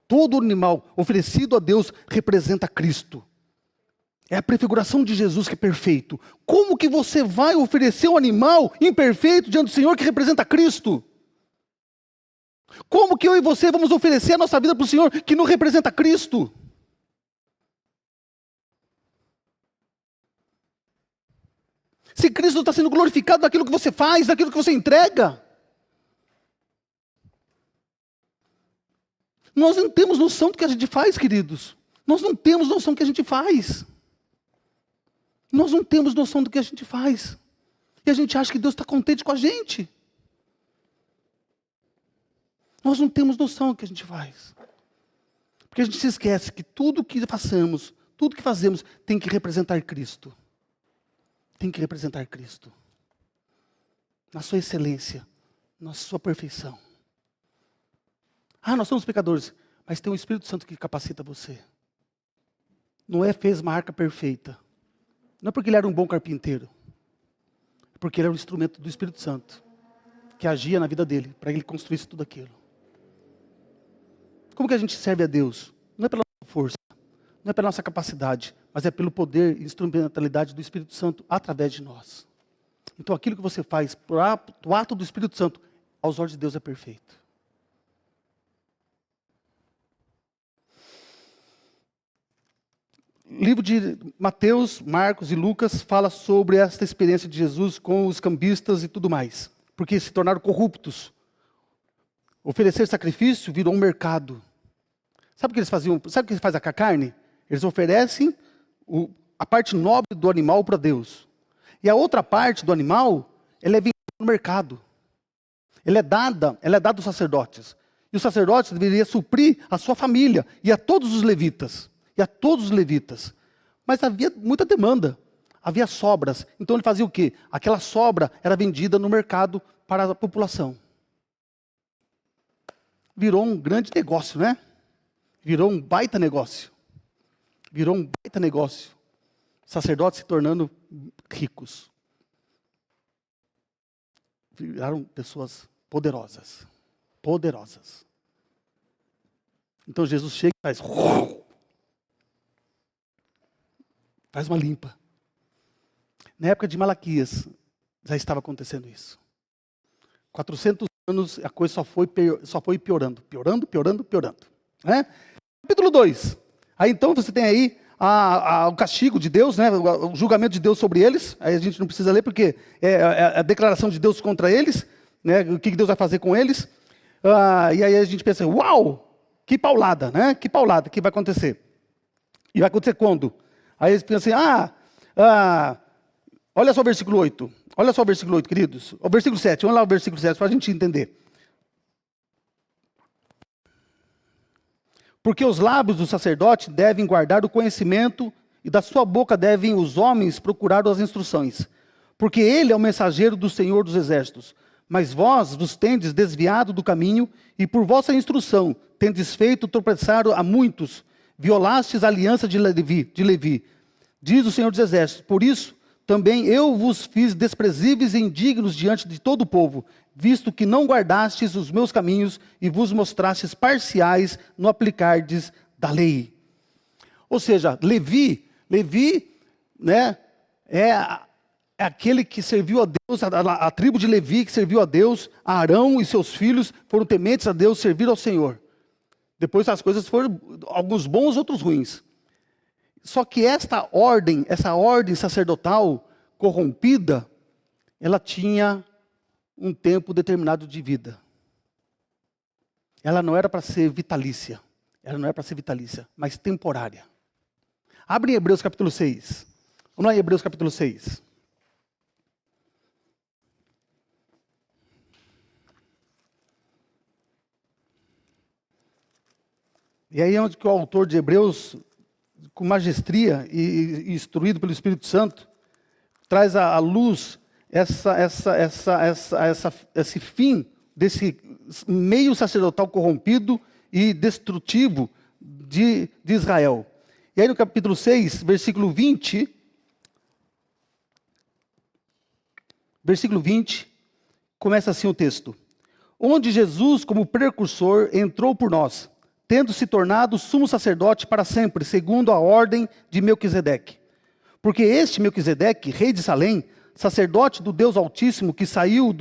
Todo animal oferecido a Deus representa Cristo. É a prefiguração de Jesus que é perfeito. Como que você vai oferecer um animal imperfeito diante do Senhor que representa Cristo? Como que eu e você vamos oferecer a nossa vida para o Senhor que não representa Cristo? Se Cristo está sendo glorificado naquilo que você faz, naquilo que você entrega. Nós não temos noção do que a gente faz, queridos. Nós não temos noção do que a gente faz. Nós não temos noção do que a gente faz. E a gente acha que Deus está contente com a gente. Nós não temos noção do que a gente faz. Porque a gente se esquece que tudo que façamos, tudo que fazemos, tem que representar Cristo. Tem que representar Cristo. Na sua excelência, na sua perfeição. Nós somos pecadores, mas tem um Espírito Santo que capacita você. Noé fez uma arca perfeita. Não é porque ele era um bom carpinteiro. É porque ele era um instrumento do Espírito Santo. Que agia na vida dele, para ele construir tudo aquilo. Como que a gente serve a Deus? Não é pela nossa força, não é pela nossa capacidade, mas é pelo poder e instrumentalidade do Espírito Santo através de nós. Então aquilo que você faz por ato do Espírito Santo, aos olhos de Deus é perfeito. O livro de Mateus, Marcos e Lucas fala sobre esta experiência de Jesus com os cambistas e tudo mais. Porque se tornaram corruptos. Oferecer sacrifício virou um mercado. Sabe o que eles faziam? Sabe o que eles fazem com a carne? Eles oferecem a parte nobre do animal para Deus. E a outra parte do animal, ela é vendida no mercado. Ela é dada aos sacerdotes. E os sacerdotes deveriam suprir a sua família e a todos os levitas. Mas havia muita demanda. Havia sobras. Então ele fazia o quê? Aquela sobra era vendida no mercado para a população. Virou um grande negócio, né? Virou um baita negócio. Sacerdotes se tornando ricos. Viraram pessoas poderosas. Então Jesus chega e faz uma limpa. Na época de Malaquias, já estava acontecendo isso. 400 anos, a coisa só foi piorando, piorando, piorando, piorando. Né? Capítulo 2. Aí então você tem aí o castigo de Deus, né? O julgamento de Deus sobre eles. Aí a gente não precisa ler porque é a declaração de Deus contra eles, né? O que Deus vai fazer com eles. E aí a gente pensa, uau, que paulada, né? Que paulada que vai acontecer. E vai acontecer quando? Aí eles pensam assim, olha só o versículo 8. Olha só o versículo 8, queridos. O versículo 7, vamos lá o versículo 7 para a gente entender. Porque os lábios do sacerdote devem guardar o conhecimento, e da sua boca devem os homens procurar as instruções. Porque ele é o mensageiro do Senhor dos Exércitos. Mas vós vos tendes desviado do caminho, e por vossa instrução tendes feito tropeçar a muitos, violastes a aliança de Levi, diz o Senhor dos Exércitos. Por isso, também eu vos fiz desprezíveis e indignos diante de todo o povo, visto que não guardastes os meus caminhos e vos mostrastes parciais no aplicardes da lei. Ou seja, Levi, né, é aquele que serviu a Deus, a tribo de Levi que serviu a Deus. Arão e seus filhos foram tementes a Deus, serviram ao Senhor. Depois as coisas foram, alguns bons, outros ruins. Só que essa ordem sacerdotal corrompida, ela tinha um tempo determinado de vida. Ela não era para ser vitalícia. Mas temporária. Abre em Hebreus capítulo 6. Vamos lá em Hebreus capítulo 6. E aí é onde que o autor de Hebreus, com magestria e instruído pelo Espírito Santo, traz à luz esse fim desse meio sacerdotal corrompido e destrutivo de Israel. E aí no capítulo 6, versículo 20, começa assim o texto. Onde Jesus, como precursor, entrou por nós, tendo se tornado sumo sacerdote para sempre, segundo a ordem de Melquisedeque. Porque este Melquisedeque, rei de Salém, sacerdote do Deus Altíssimo, que saiu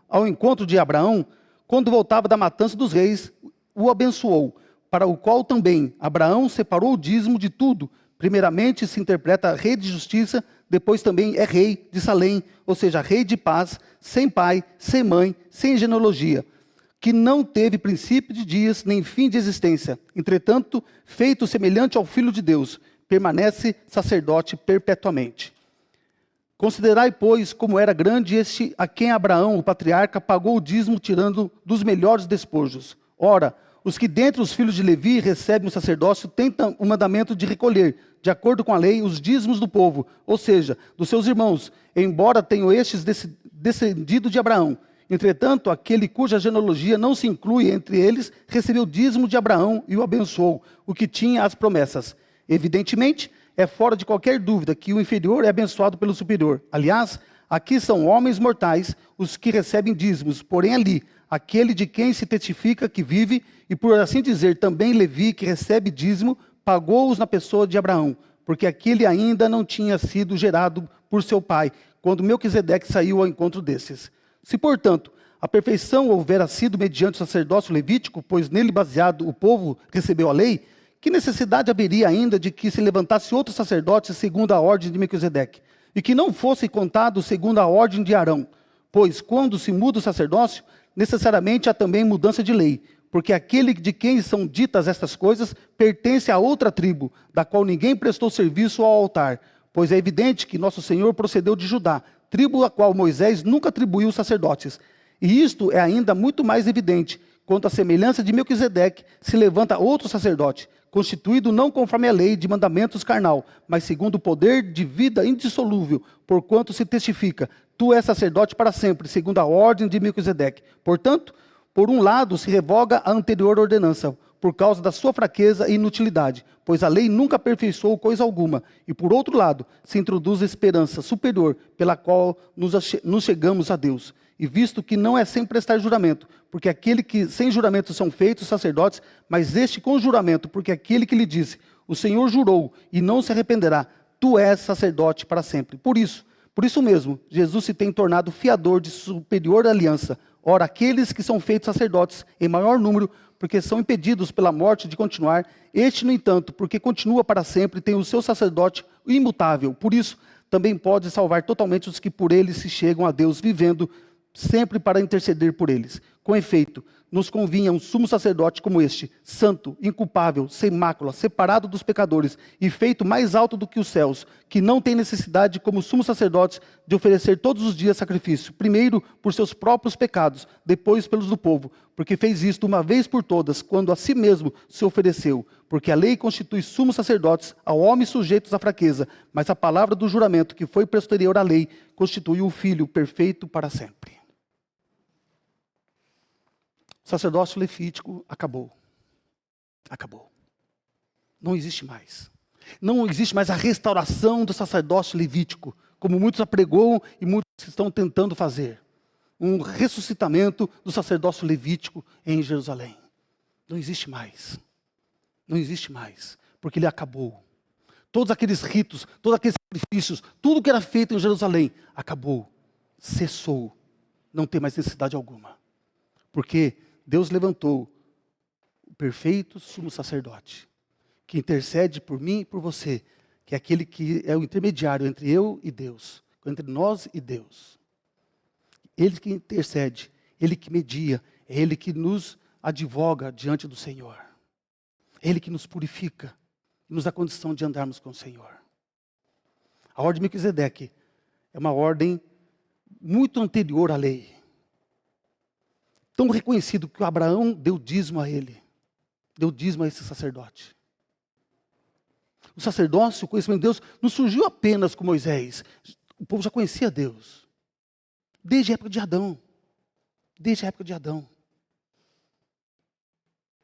ao encontro de Abraão, quando voltava da matança dos reis, o abençoou, para o qual também Abraão separou o dízimo de tudo. Primeiramente se interpreta rei de justiça, depois também é rei de Salém, ou seja, rei de paz, sem pai, sem mãe, sem genealogia, que não teve princípio de dias, nem fim de existência. Entretanto, feito semelhante ao Filho de Deus, permanece sacerdote perpetuamente. Considerai, pois, como era grande este a quem Abraão, o patriarca, pagou o dízimo, tirando dos melhores despojos. Ora, os que dentre os filhos de Levi recebem o sacerdócio têm o mandamento de recolher, de acordo com a lei, os dízimos do povo, ou seja, dos seus irmãos, embora tenham estes descendido de Abraão. Entretanto, aquele cuja genealogia não se inclui entre eles, recebeu o dízimo de Abraão e o abençoou, o que tinha as promessas. Evidentemente, é fora de qualquer dúvida que o inferior é abençoado pelo superior. Aliás, aqui são homens mortais os que recebem dízimos, porém ali, aquele de quem se testifica que vive, e por assim dizer, também Levi, que recebe dízimo, pagou-os na pessoa de Abraão, porque aquele ainda não tinha sido gerado por seu pai, quando Melquisedeque saiu ao encontro desses. Se, portanto, a perfeição houvera sido mediante o sacerdócio levítico, pois nele baseado o povo recebeu a lei, que necessidade haveria ainda de que se levantasse outro sacerdote segundo a ordem de Melquisedeque, e que não fosse contado segundo a ordem de Arão? Pois quando se muda o sacerdócio, necessariamente há também mudança de lei, porque aquele de quem são ditas estas coisas pertence a outra tribo, da qual ninguém prestou serviço ao altar, pois é evidente que nosso Senhor procedeu de Judá, tribo a qual Moisés nunca atribuiu sacerdotes. E isto é ainda muito mais evidente, quanto à semelhança de Melquisedeque, se levanta outro sacerdote, constituído não conforme a lei de mandamentos carnal, mas segundo o poder de vida indissolúvel, porquanto se testifica, tu és sacerdote para sempre, segundo a ordem de Melquisedeque. Portanto, por um lado se revoga a anterior ordenança, por causa da sua fraqueza e inutilidade, pois a lei nunca aperfeiçoou coisa alguma, e por outro lado se introduz a esperança superior, pela qual nos chegamos a Deus. E visto que não é sem prestar juramento, porque aquele que sem juramento são feitos sacerdotes, mas este com juramento, porque aquele que lhe disse, o Senhor jurou e não se arrependerá, tu és sacerdote para sempre. Por isso, Por isso mesmo, Jesus se tem tornado fiador de superior aliança. Ora, aqueles que são feitos sacerdotes em maior número, porque são impedidos pela morte de continuar, este, no entanto, porque continua para sempre, tem o seu sacerdote imutável. Por isso, também pode salvar totalmente os que por ele se chegam a Deus, vivendo sempre para interceder por eles. Com efeito, nos convinha um sumo sacerdote como este, santo, inculpável, sem mácula, separado dos pecadores e feito mais alto do que os céus, que não tem necessidade, como sumo sacerdote, de oferecer todos os dias sacrifício, primeiro por seus próprios pecados, depois pelos do povo, porque fez isto uma vez por todas, quando a si mesmo se ofereceu, porque a lei constitui sumos sacerdotes a homens sujeitos à fraqueza, mas a palavra do juramento, que foi posterior à lei, constitui o Filho perfeito para sempre. O sacerdócio levítico acabou. Acabou. Não existe mais. Não existe mais a restauração do sacerdócio levítico, como muitos apregou e muitos estão tentando fazer. Um ressuscitamento do sacerdócio levítico em Jerusalém. Não existe mais. Não existe mais, porque ele acabou. Todos aqueles ritos, todos aqueles sacrifícios, tudo que era feito em Jerusalém, acabou. Cessou. Não tem mais necessidade alguma. Porque Deus levantou o perfeito sumo sacerdote, que intercede por mim e por você, que é aquele que é o intermediário entre eu e Deus, entre nós e Deus. Ele que intercede, ele que media, é ele que nos advoga diante do Senhor. É ele que nos purifica e nos dá condição de andarmos com o Senhor. A ordem de Melquisedeque é uma ordem muito anterior à lei. Tão reconhecido que o Abraão deu dízimo a ele. Deu dízimo a esse sacerdote. O sacerdócio, o conhecimento de Deus, não surgiu apenas com Moisés. O povo já conhecia Deus. Desde a época de Adão. Desde a época de Adão.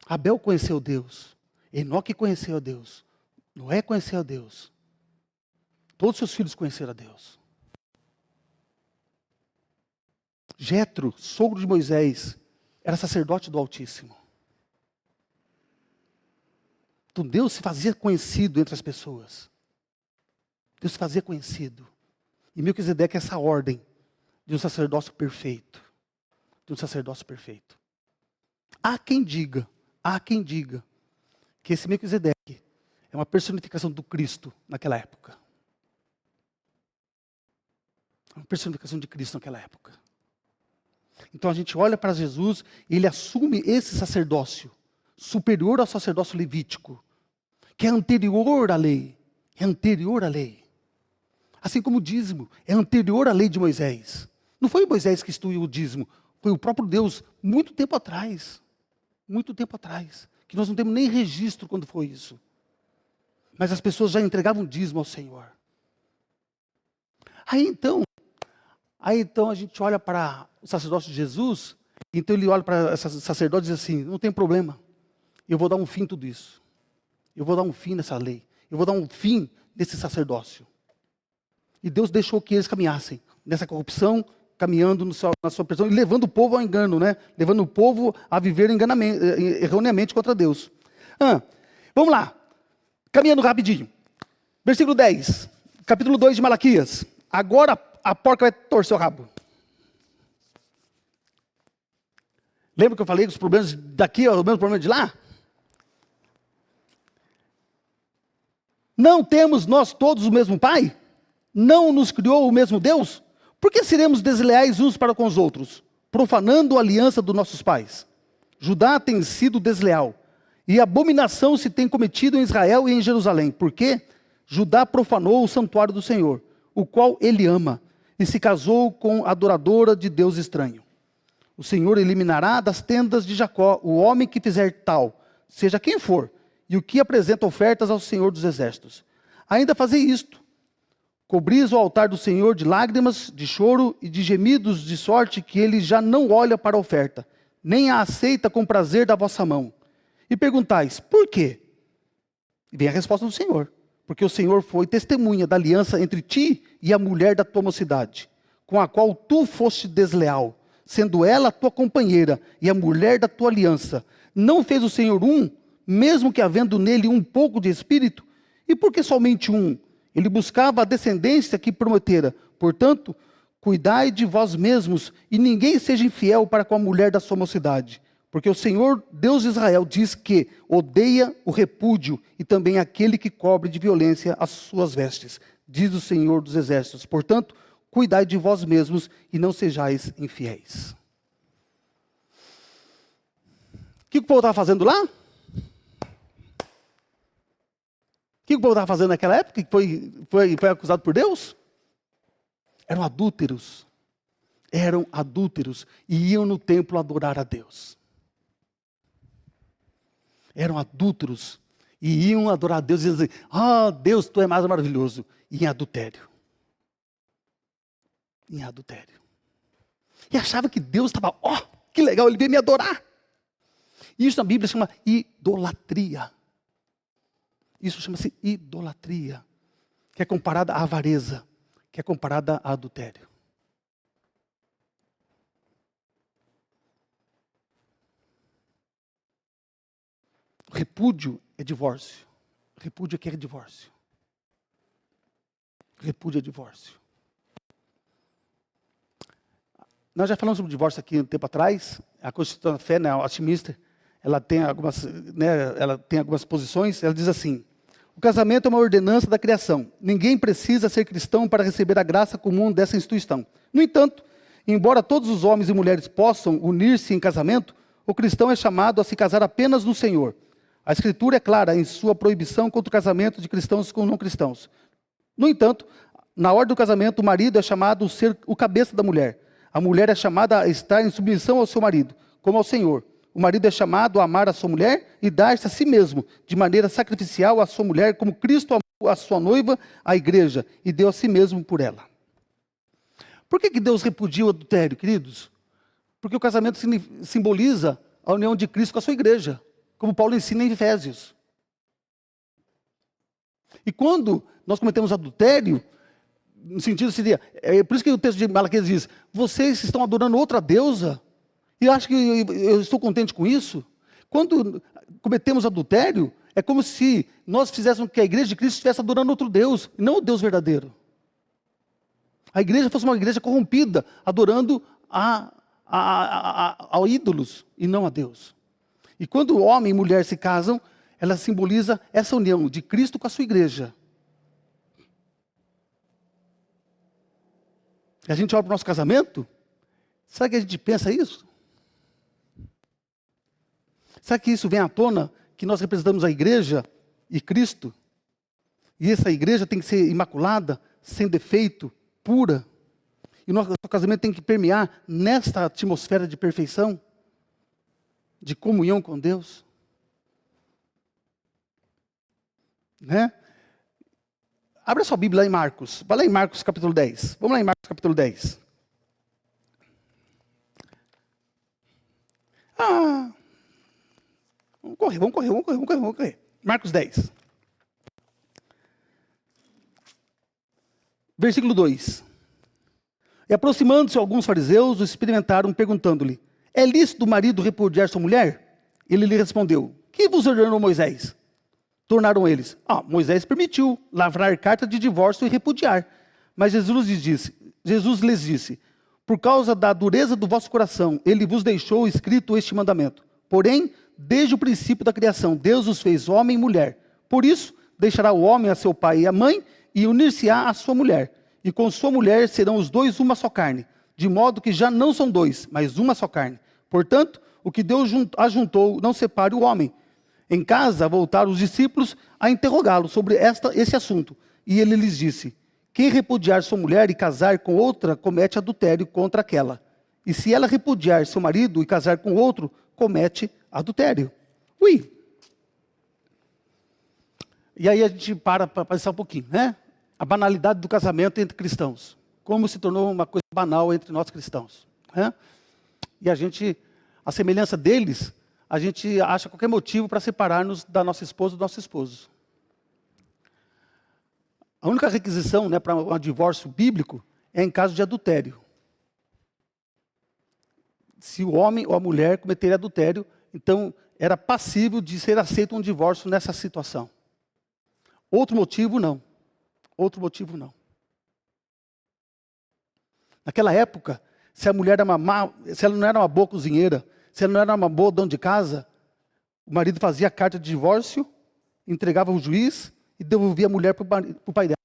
Abel conheceu Deus. Enoque conheceu a Deus. Noé conheceu a Deus. Todos os seus filhos conheceram a Deus. Jetro, sogro de Moisés, era sacerdote do Altíssimo. Então Deus se fazia conhecido entre as pessoas. Deus se fazia conhecido. E Melquisedeque é essa ordem de um sacerdócio perfeito. De um sacerdócio perfeito. Há quem diga que esse Melquisedeque é uma personificação do Cristo naquela época. Uma personificação de Cristo naquela época. Então a gente olha para Jesus e ele assume esse sacerdócio, superior ao sacerdócio levítico, que é anterior à lei. É anterior à lei. Assim como o dízimo é anterior à lei de Moisés. Não foi Moisés que instituiu o dízimo, foi o próprio Deus, muito tempo atrás. Muito tempo atrás. Que nós não temos nem registro quando foi isso. Mas as pessoas já entregavam dízimo ao Senhor. Aí então a gente olha para o sacerdócio de Jesus, então ele olha para esse sacerdote e diz assim, não tem problema, eu vou dar um fim em tudo isso. Eu vou dar um fim nessa lei. Eu vou dar um fim nesse sacerdócio. E Deus deixou que eles caminhassem nessa corrupção, caminhando na sua prisão e levando o povo ao engano, né? Levando o povo a viver erroneamente contra Deus. Vamos lá, caminhando rapidinho. Versículo 10, capítulo 2 de Malaquias. Agora a porca vai torcer o rabo. Lembra que eu falei que os problemas daqui é o mesmo problema de lá? Não temos nós todos o mesmo Pai? Não nos criou o mesmo Deus? Por que seremos desleais uns para com os outros, profanando a aliança dos nossos pais? Judá tem sido desleal, e abominação se tem cometido em Israel e em Jerusalém. Por quê? Judá profanou o santuário do Senhor, o qual ele ama, e se casou com a adoradora de Deus estranho. O Senhor eliminará das tendas de Jacó o homem que fizer tal, seja quem for, e o que apresenta ofertas ao Senhor dos Exércitos. Ainda fazei isto: cobris o altar do Senhor de lágrimas, de choro e de gemidos, de sorte que ele já não olha para a oferta, nem a aceita com prazer da vossa mão. E perguntais, por quê? E vem a resposta do Senhor. Porque o Senhor foi testemunha da aliança entre ti e a mulher da tua mocidade, com a qual tu foste desleal, sendo ela a tua companheira e a mulher da tua aliança. Não fez o Senhor um, mesmo que havendo nele um pouco de espírito? E por que somente um? Ele buscava a descendência que prometera, Portanto, cuidai de vós mesmos, e ninguém seja infiel para com a mulher da sua mocidade. Porque o Senhor, Deus de Israel, diz que odeia o repúdio e também aquele que cobre de violência as suas vestes. Diz o Senhor dos Exércitos. Portanto, cuidai de vós mesmos e não sejais infiéis. O que o povo estava fazendo lá? O que o povo estava fazendo naquela época que foi acusado por Deus? Eram adúlteros. Eram adúlteros e iam no templo adorar a Deus. Eram adúlteros e iam adorar a Deus e dizer: ah, Deus, tu é mais maravilhoso. E em adultério. Em adultério. E achava que Deus estava, que legal, ele veio me adorar. Isso na Bíblia se chama idolatria. Isso chama-se idolatria, que é comparada à avareza, que é comparada a adultério. O repúdio é divórcio. O repúdio é divórcio. O repúdio é divórcio. Nós já falamos sobre divórcio aqui um tempo atrás. A Constituição da Fé, né, a Westminster, ela tem algumas posições. Ela diz assim: o casamento é uma ordenança da criação. Ninguém precisa ser cristão para receber a graça comum dessa instituição. No entanto, embora todos os homens e mulheres possam unir-se em casamento, o cristão é chamado a se casar apenas no Senhor. A Escritura é clara em sua proibição contra o casamento de cristãos com não cristãos. No entanto, na hora do casamento, o marido é chamado a ser o cabeça da mulher. A mulher é chamada a estar em submissão ao seu marido, como ao Senhor. O marido é chamado a amar a sua mulher e dar-se a si mesmo, de maneira sacrificial à sua mulher, como Cristo amou a sua noiva, a igreja, e deu a si mesmo por ela. Por que Deus repudia o adultério, queridos? Porque o casamento simboliza a união de Cristo com a sua igreja, como Paulo ensina em Efésios. E quando nós cometemos adultério, no sentido seria, é por isso que o texto de Malaquias diz: vocês estão adorando outra deusa, e acham que eu estou contente com isso? Quando cometemos adultério, é como se nós fizéssemos que a igreja de Cristo estivesse adorando outro Deus, e não o Deus verdadeiro. A igreja fosse uma igreja corrompida, adorando a ídolos, e não a Deus. E quando homem e mulher se casam, ela simboliza essa união de Cristo com a sua igreja. E a gente olha para o nosso casamento, será que a gente pensa isso? Será que isso vem à tona, que nós representamos a igreja e Cristo? E essa igreja tem que ser imaculada, sem defeito, pura. E o nosso casamento tem que permear nesta atmosfera de perfeição, de comunhão com Deus. Né? Abra sua Bíblia lá em Marcos. Vai lá em Marcos capítulo 10. Vamos lá em Marcos capítulo 10. Vamos correr. Marcos 10. Versículo 2. E aproximando-se alguns fariseus, o experimentaram, perguntando-lhe: é lícito o marido repudiar sua mulher? Ele lhe respondeu: que vos ordenou Moisés? Tornaram eles: Moisés permitiu lavrar carta de divórcio e repudiar. Mas Jesus lhes disse: por causa da dureza do vosso coração, ele vos deixou escrito este mandamento. Porém, desde o princípio da criação, Deus os fez homem e mulher. Por isso, deixará o homem a seu pai e a mãe, e unir-se-á à sua mulher. E com sua mulher serão os dois uma só carne. De modo que já não são dois, mas uma só carne. Portanto, o que Deus ajuntou, não separe o homem. Em casa, voltaram os discípulos a interrogá-lo sobre esse assunto. E ele lhes disse: quem repudiar sua mulher e casar com outra, comete adultério contra aquela. E se ela repudiar seu marido e casar com outro, comete adultério. E aí a gente para pensar um pouquinho, né? A banalidade do casamento entre cristãos. Como se tornou uma coisa banal entre nós cristãos. Né? E a semelhança deles, a gente acha qualquer motivo para separar-nos da nossa esposa ou do nosso esposo. A única requisição, né, para um divórcio bíblico é em caso de adultério. Se o homem ou a mulher cometerem adultério, então era passível de ser aceito um divórcio nessa situação. Outro motivo, não. Naquela época, se a mulher era se ela não era uma boa cozinheira, se ela não era uma boa dona de casa, o marido fazia a carta de divórcio, entregava ao juiz e devolvia a mulher para o pai dela.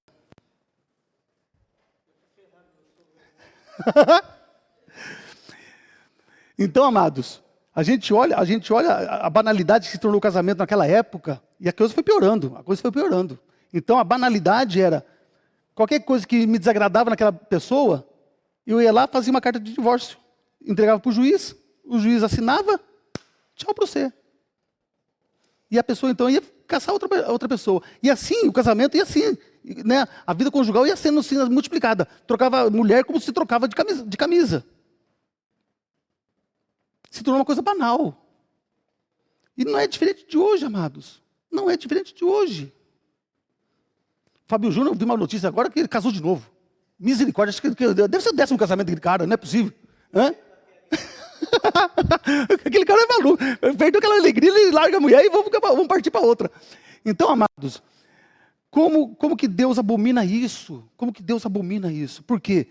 Então, amados, a gente olha a banalidade que se tornou o casamento naquela época, e a coisa foi piorando, Então, a banalidade era, qualquer coisa que me desagradava naquela pessoa, eu ia lá, fazia uma carta de divórcio, entregava para o juiz assinava, tchau para você. E a pessoa, então, ia caçar outra pessoa. E assim, o casamento ia assim, né? A vida conjugal ia sendo assim, multiplicada. Trocava mulher como se trocava de camisa. Se tornou uma coisa banal. E não é diferente de hoje, amados. Não é diferente de hoje. Fábio Júnior, eu vi uma notícia agora que ele casou de novo. Misericórdia, acho que deve ser o 10º casamento daquele cara, não é possível. Hã? Aquele cara é maluco. Perdeu aquela alegria, ele larga a mulher e vamos partir para outra. Então, amados, como que Deus abomina isso? Como que Deus abomina isso? Por quê?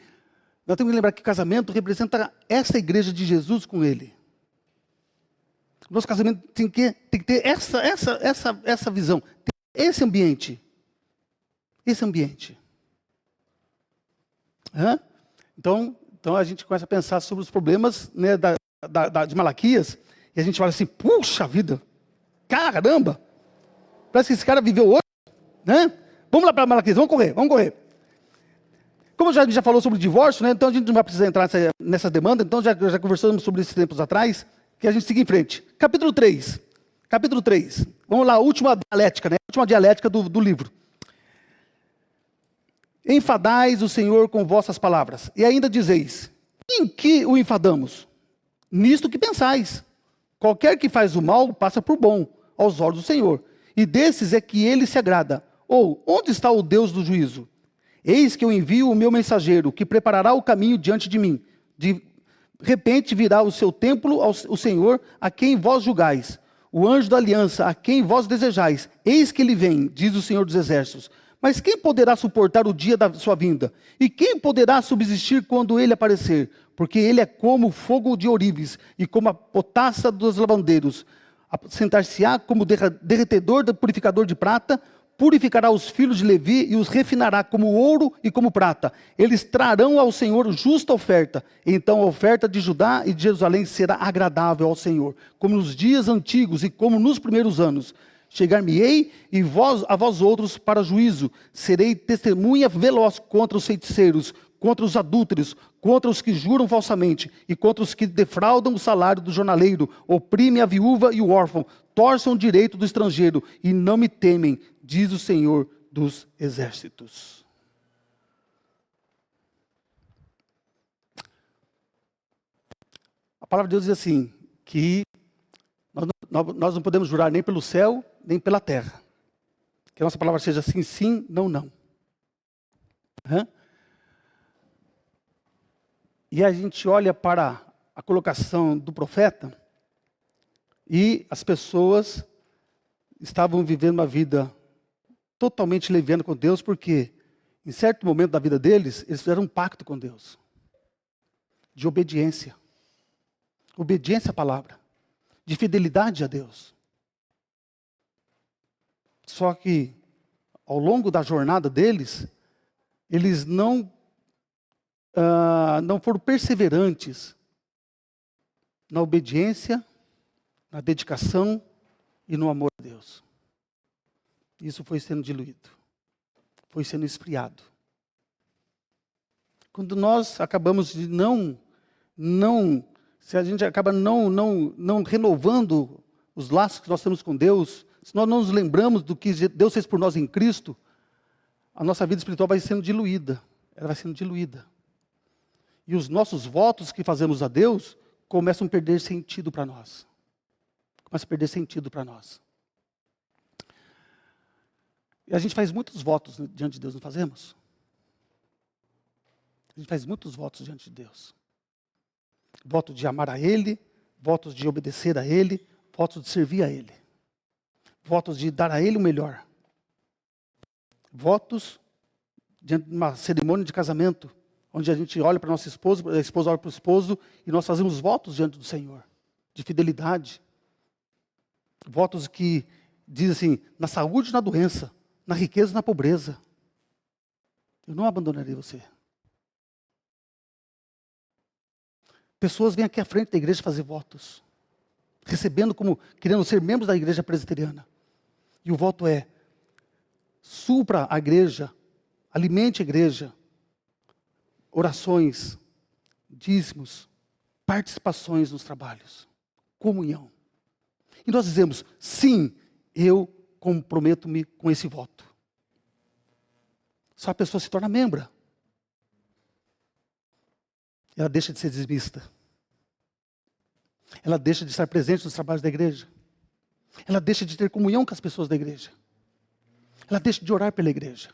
Nós temos que lembrar que casamento representa essa igreja de Jesus com Ele. Nosso casamento tem que ter essa visão, esse ambiente. Esse ambiente. Então a gente começa a pensar sobre os problemas, né, de Malaquias, e a gente fala assim, puxa vida, caramba, parece que esse cara viveu hoje, né? Vamos lá para Malaquias, vamos correr. Como a gente já falou sobre o divórcio, né, então a gente não vai precisar entrar nessa demanda, então já conversamos sobre isso tempos atrás, que a gente siga em frente. Capítulo 3, vamos lá, a última dialética do livro. Enfadais o Senhor com vossas palavras, e ainda dizeis, em que o enfadamos? Nisto que pensais. Qualquer que faz o mal passa por bom aos olhos do Senhor, e desses é que ele se agrada. Ou, onde está o Deus do juízo? Eis que eu envio o meu mensageiro, que preparará o caminho diante de mim. De repente virá o seu templo o Senhor, a quem vós julgais, o anjo da aliança, a quem vós desejais. Eis que ele vem, diz o Senhor dos Exércitos. Mas quem poderá suportar o dia da sua vinda? E quem poderá subsistir quando ele aparecer? Porque ele é como o fogo de ourives e como a potassa dos lavandeiros. Sentar-se-á como derretedor do purificador de prata, purificará os filhos de Levi e os refinará como ouro e como prata. Eles trarão ao Senhor justa oferta. Então a oferta de Judá e de Jerusalém será agradável ao Senhor, como nos dias antigos e como nos primeiros anos. Chegar-me-ei e a vós outros para juízo. Serei testemunha veloz contra os feiticeiros, contra os adúlteros, contra os que juram falsamente e contra os que defraudam o salário do jornaleiro, oprimem a viúva e o órfão, torçam o direito do estrangeiro e não me temem, diz o Senhor dos Exércitos. A palavra de Deus diz assim, que nós não podemos jurar nem pelo céu, nem pela terra. Que a nossa palavra seja sim, sim, não, não. E a gente olha para a colocação do profeta, e as pessoas estavam vivendo uma vida totalmente leviana com Deus, porque em certo momento da vida deles, eles fizeram um pacto com Deus. De obediência. Obediência à palavra. De fidelidade a Deus. Só que, ao longo da jornada deles, eles não foram perseverantes na obediência, na dedicação e no amor a Deus. Isso foi sendo diluído. Foi sendo esfriado. Quando nós acabamos de se a gente acaba não renovando os laços que nós temos com Deus, se nós não nos lembramos do que Deus fez por nós em Cristo, a nossa vida espiritual vai sendo diluída. Ela vai sendo diluída. E os nossos votos que fazemos a Deus começam a perder sentido para nós. E a gente faz muitos votos diante de Deus, não fazemos? A gente faz muitos votos diante de Deus. Voto de amar a Ele, votos de obedecer a Ele, votos de servir a Ele. Votos de dar a Ele o melhor. Votos diante de uma cerimônia de casamento, onde a gente olha para nossa esposa, a esposa olha para o esposo, e nós fazemos votos diante do Senhor, de fidelidade. Votos que dizem assim, na saúde e na doença, na riqueza e na pobreza. Eu não abandonarei você. Pessoas vêm aqui à frente da igreja fazer votos, recebendo como, querendo ser membros da igreja presbiteriana. E o voto é, supra a igreja, alimente a igreja, orações, dízimos, participações nos trabalhos, comunhão. E nós dizemos, sim, eu comprometo-me com esse voto. Só a pessoa se torna membra. Ela deixa de ser dizimista. Ela deixa de estar presente nos trabalhos da igreja. Ela deixa de ter comunhão com as pessoas da igreja. Ela deixa de orar pela igreja.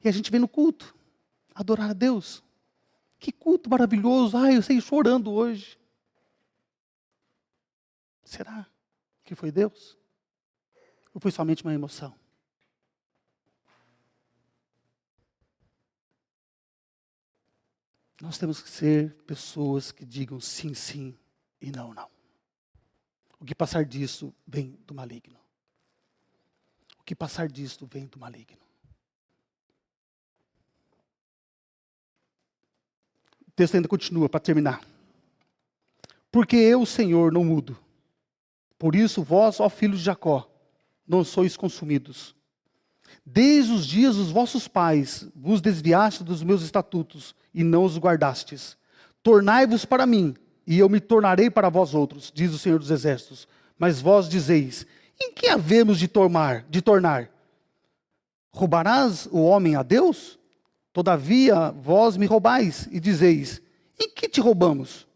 E a gente vem no culto, adorar a Deus. Que culto maravilhoso. Ai, eu saí chorando hoje. Será que foi Deus? Ou foi somente uma emoção? Nós temos que ser pessoas que digam sim, sim e não, não. O que passar disso vem do maligno. O que passar disso vem do maligno. O texto ainda continua para terminar. Porque eu, Senhor, não mudo. Por isso, vós, ó filhos de Jacó, não sois consumidos. Desde os dias dos vossos pais, vos desviaste dos meus estatutos e não os guardastes. Tornai-vos para mim, e eu me tornarei para vós outros, diz o Senhor dos Exércitos. Mas vós dizeis, em que havemos de tornar? Roubarás o homem a Deus? Todavia, vós me roubais, e dizeis, em que te roubamos?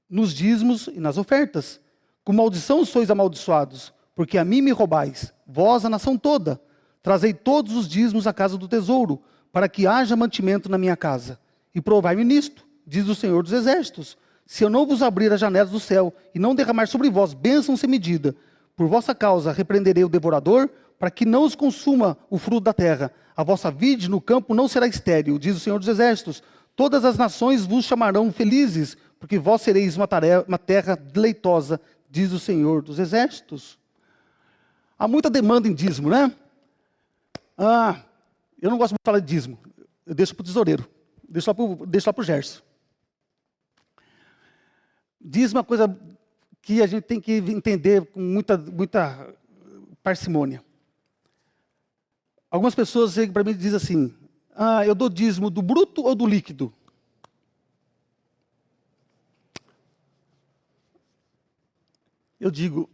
Nos dízimos e nas ofertas. Com maldição sois amaldiçoados, porque a mim me roubais, vós a nação toda. Trazei todos os dízimos à casa do tesouro, para que haja mantimento na minha casa. E provai-me nisto, diz o Senhor dos Exércitos, se eu não vos abrir as janelas do céu, e não derramar sobre vós bênção sem medida, por vossa causa repreenderei o devorador, para que não os consuma o fruto da terra. A vossa vide no campo não será estéril, diz o Senhor dos Exércitos. Todas as nações vos chamarão felizes, porque vós sereis uma terra deleitosa, diz o Senhor dos Exércitos. Há muita demanda em dízimo, né? Eu não gosto muito de falar de dízimo. Eu deixo para o tesoureiro. Deixo lá para o Gerson. Dízimo é uma coisa que a gente tem que entender com muita parcimônia. Algumas pessoas chegam para mim e dizem assim, eu dou dízimo do bruto ou do líquido? Eu digo,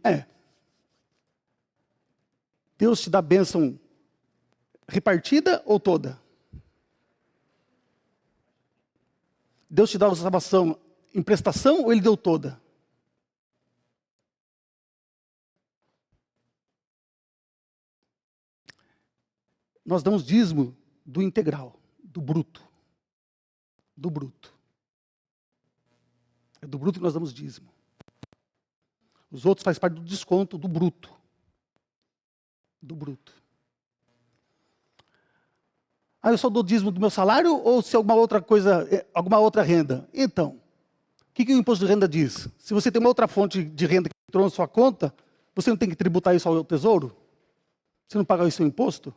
Deus te dá bênção repartida ou toda? Deus te dá a salvação em prestação ou Ele deu toda? Nós damos dízimo do integral, do bruto. Do bruto. É do bruto que nós damos dízimo. Os outros fazem parte do desconto do bruto. Do bruto. Eu só dou dízimo do meu salário ou se alguma outra coisa, alguma outra renda? Então, o que o imposto de renda diz? Se você tem uma outra fonte de renda que entrou na sua conta, você não tem que tributar isso ao tesouro? Você não paga isso ao imposto?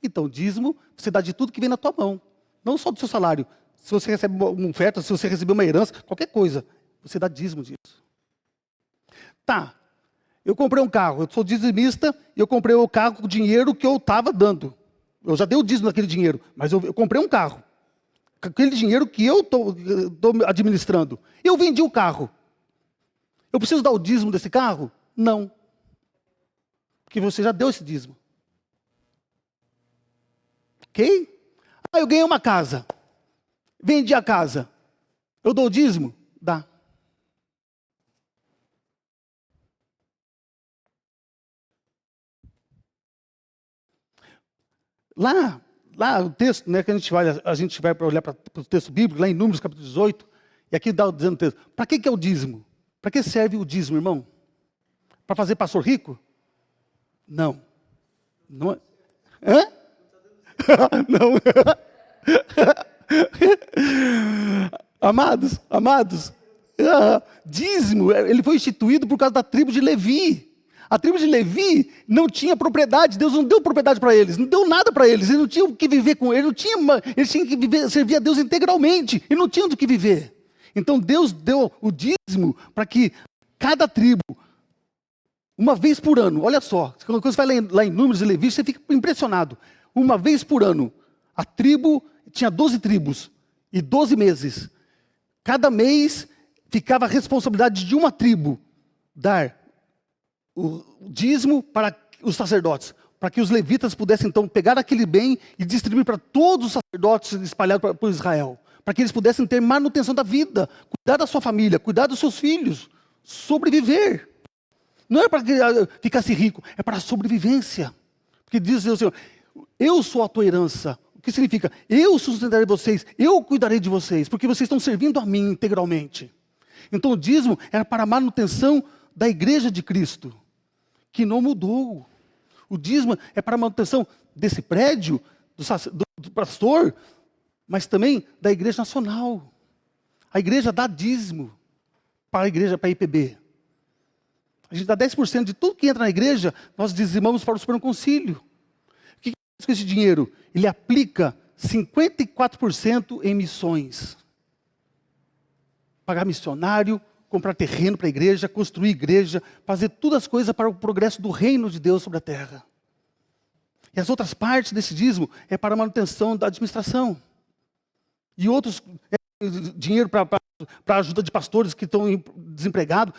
Então, dízimo, você dá de tudo que vem na tua mão. Não só do seu salário. Se você recebe uma oferta, se você receber uma herança, qualquer coisa, você dá dízimo disso. Tá, eu comprei um carro, eu sou dizimista, e eu comprei o carro com o dinheiro que eu estava dando. Eu já dei o dízimo daquele dinheiro, mas eu comprei um carro. Com aquele dinheiro que eu estou administrando. Eu vendi o carro. Eu preciso dar o dízimo desse carro? Não. Porque você já deu esse dízimo. Ok? Eu ganhei uma casa. Vendi a casa. Eu dou o dízimo? Dá. Lá o texto, né, que a gente vai para olhar para o texto bíblico, lá em Números capítulo 18, e aqui dá dizendo o texto, para que é o dízimo? Para que serve o dízimo, irmão? Para fazer pastor rico? Não. Não é. Não. Amados, dízimo, ele foi instituído por causa da tribo de Levi. A tribo de Levi não tinha propriedade, Deus não deu propriedade para eles, não deu nada para eles, eles não tinham o que viver com ele, eles tinham que servir a Deus integralmente, e não tinham do que viver. Então Deus deu o dízimo para que cada tribo, uma vez por ano, olha só, quando você vai lá em Números e Levíticos, você fica impressionado. Uma vez por ano, a tribo tinha 12 tribos e 12 meses. Cada mês ficava a responsabilidade de uma tribo dar o dízimo para os sacerdotes, para que os levitas pudessem então pegar aquele bem e distribuir para todos os sacerdotes espalhados por Israel, para que eles pudessem ter manutenção da vida, cuidar da sua família, cuidar dos seus filhos, sobreviver. Não é para que ficasse rico, é para a sobrevivência. Porque diz o Senhor, eu sou a tua herança. O que significa? Eu sustentarei vocês, eu cuidarei de vocês, porque vocês estão servindo a mim integralmente. Então o dízimo era para a manutenção da igreja de Cristo, que não mudou. O dízimo é para a manutenção desse prédio, do pastor, mas também da igreja nacional. A igreja dá dízimo para a igreja, para a IPB. A gente dá 10% de tudo que entra na igreja, nós dizimamos para o Supremo Concílio. O que faz com esse dinheiro? Ele aplica 54% em missões. Pagar missionário, comprar terreno para a igreja, construir igreja, fazer todas as coisas para o progresso do reino de Deus sobre a terra. E as outras partes desse dízimo é para a manutenção da administração. E outros, dinheiro para a ajuda de pastores que estão desempregados,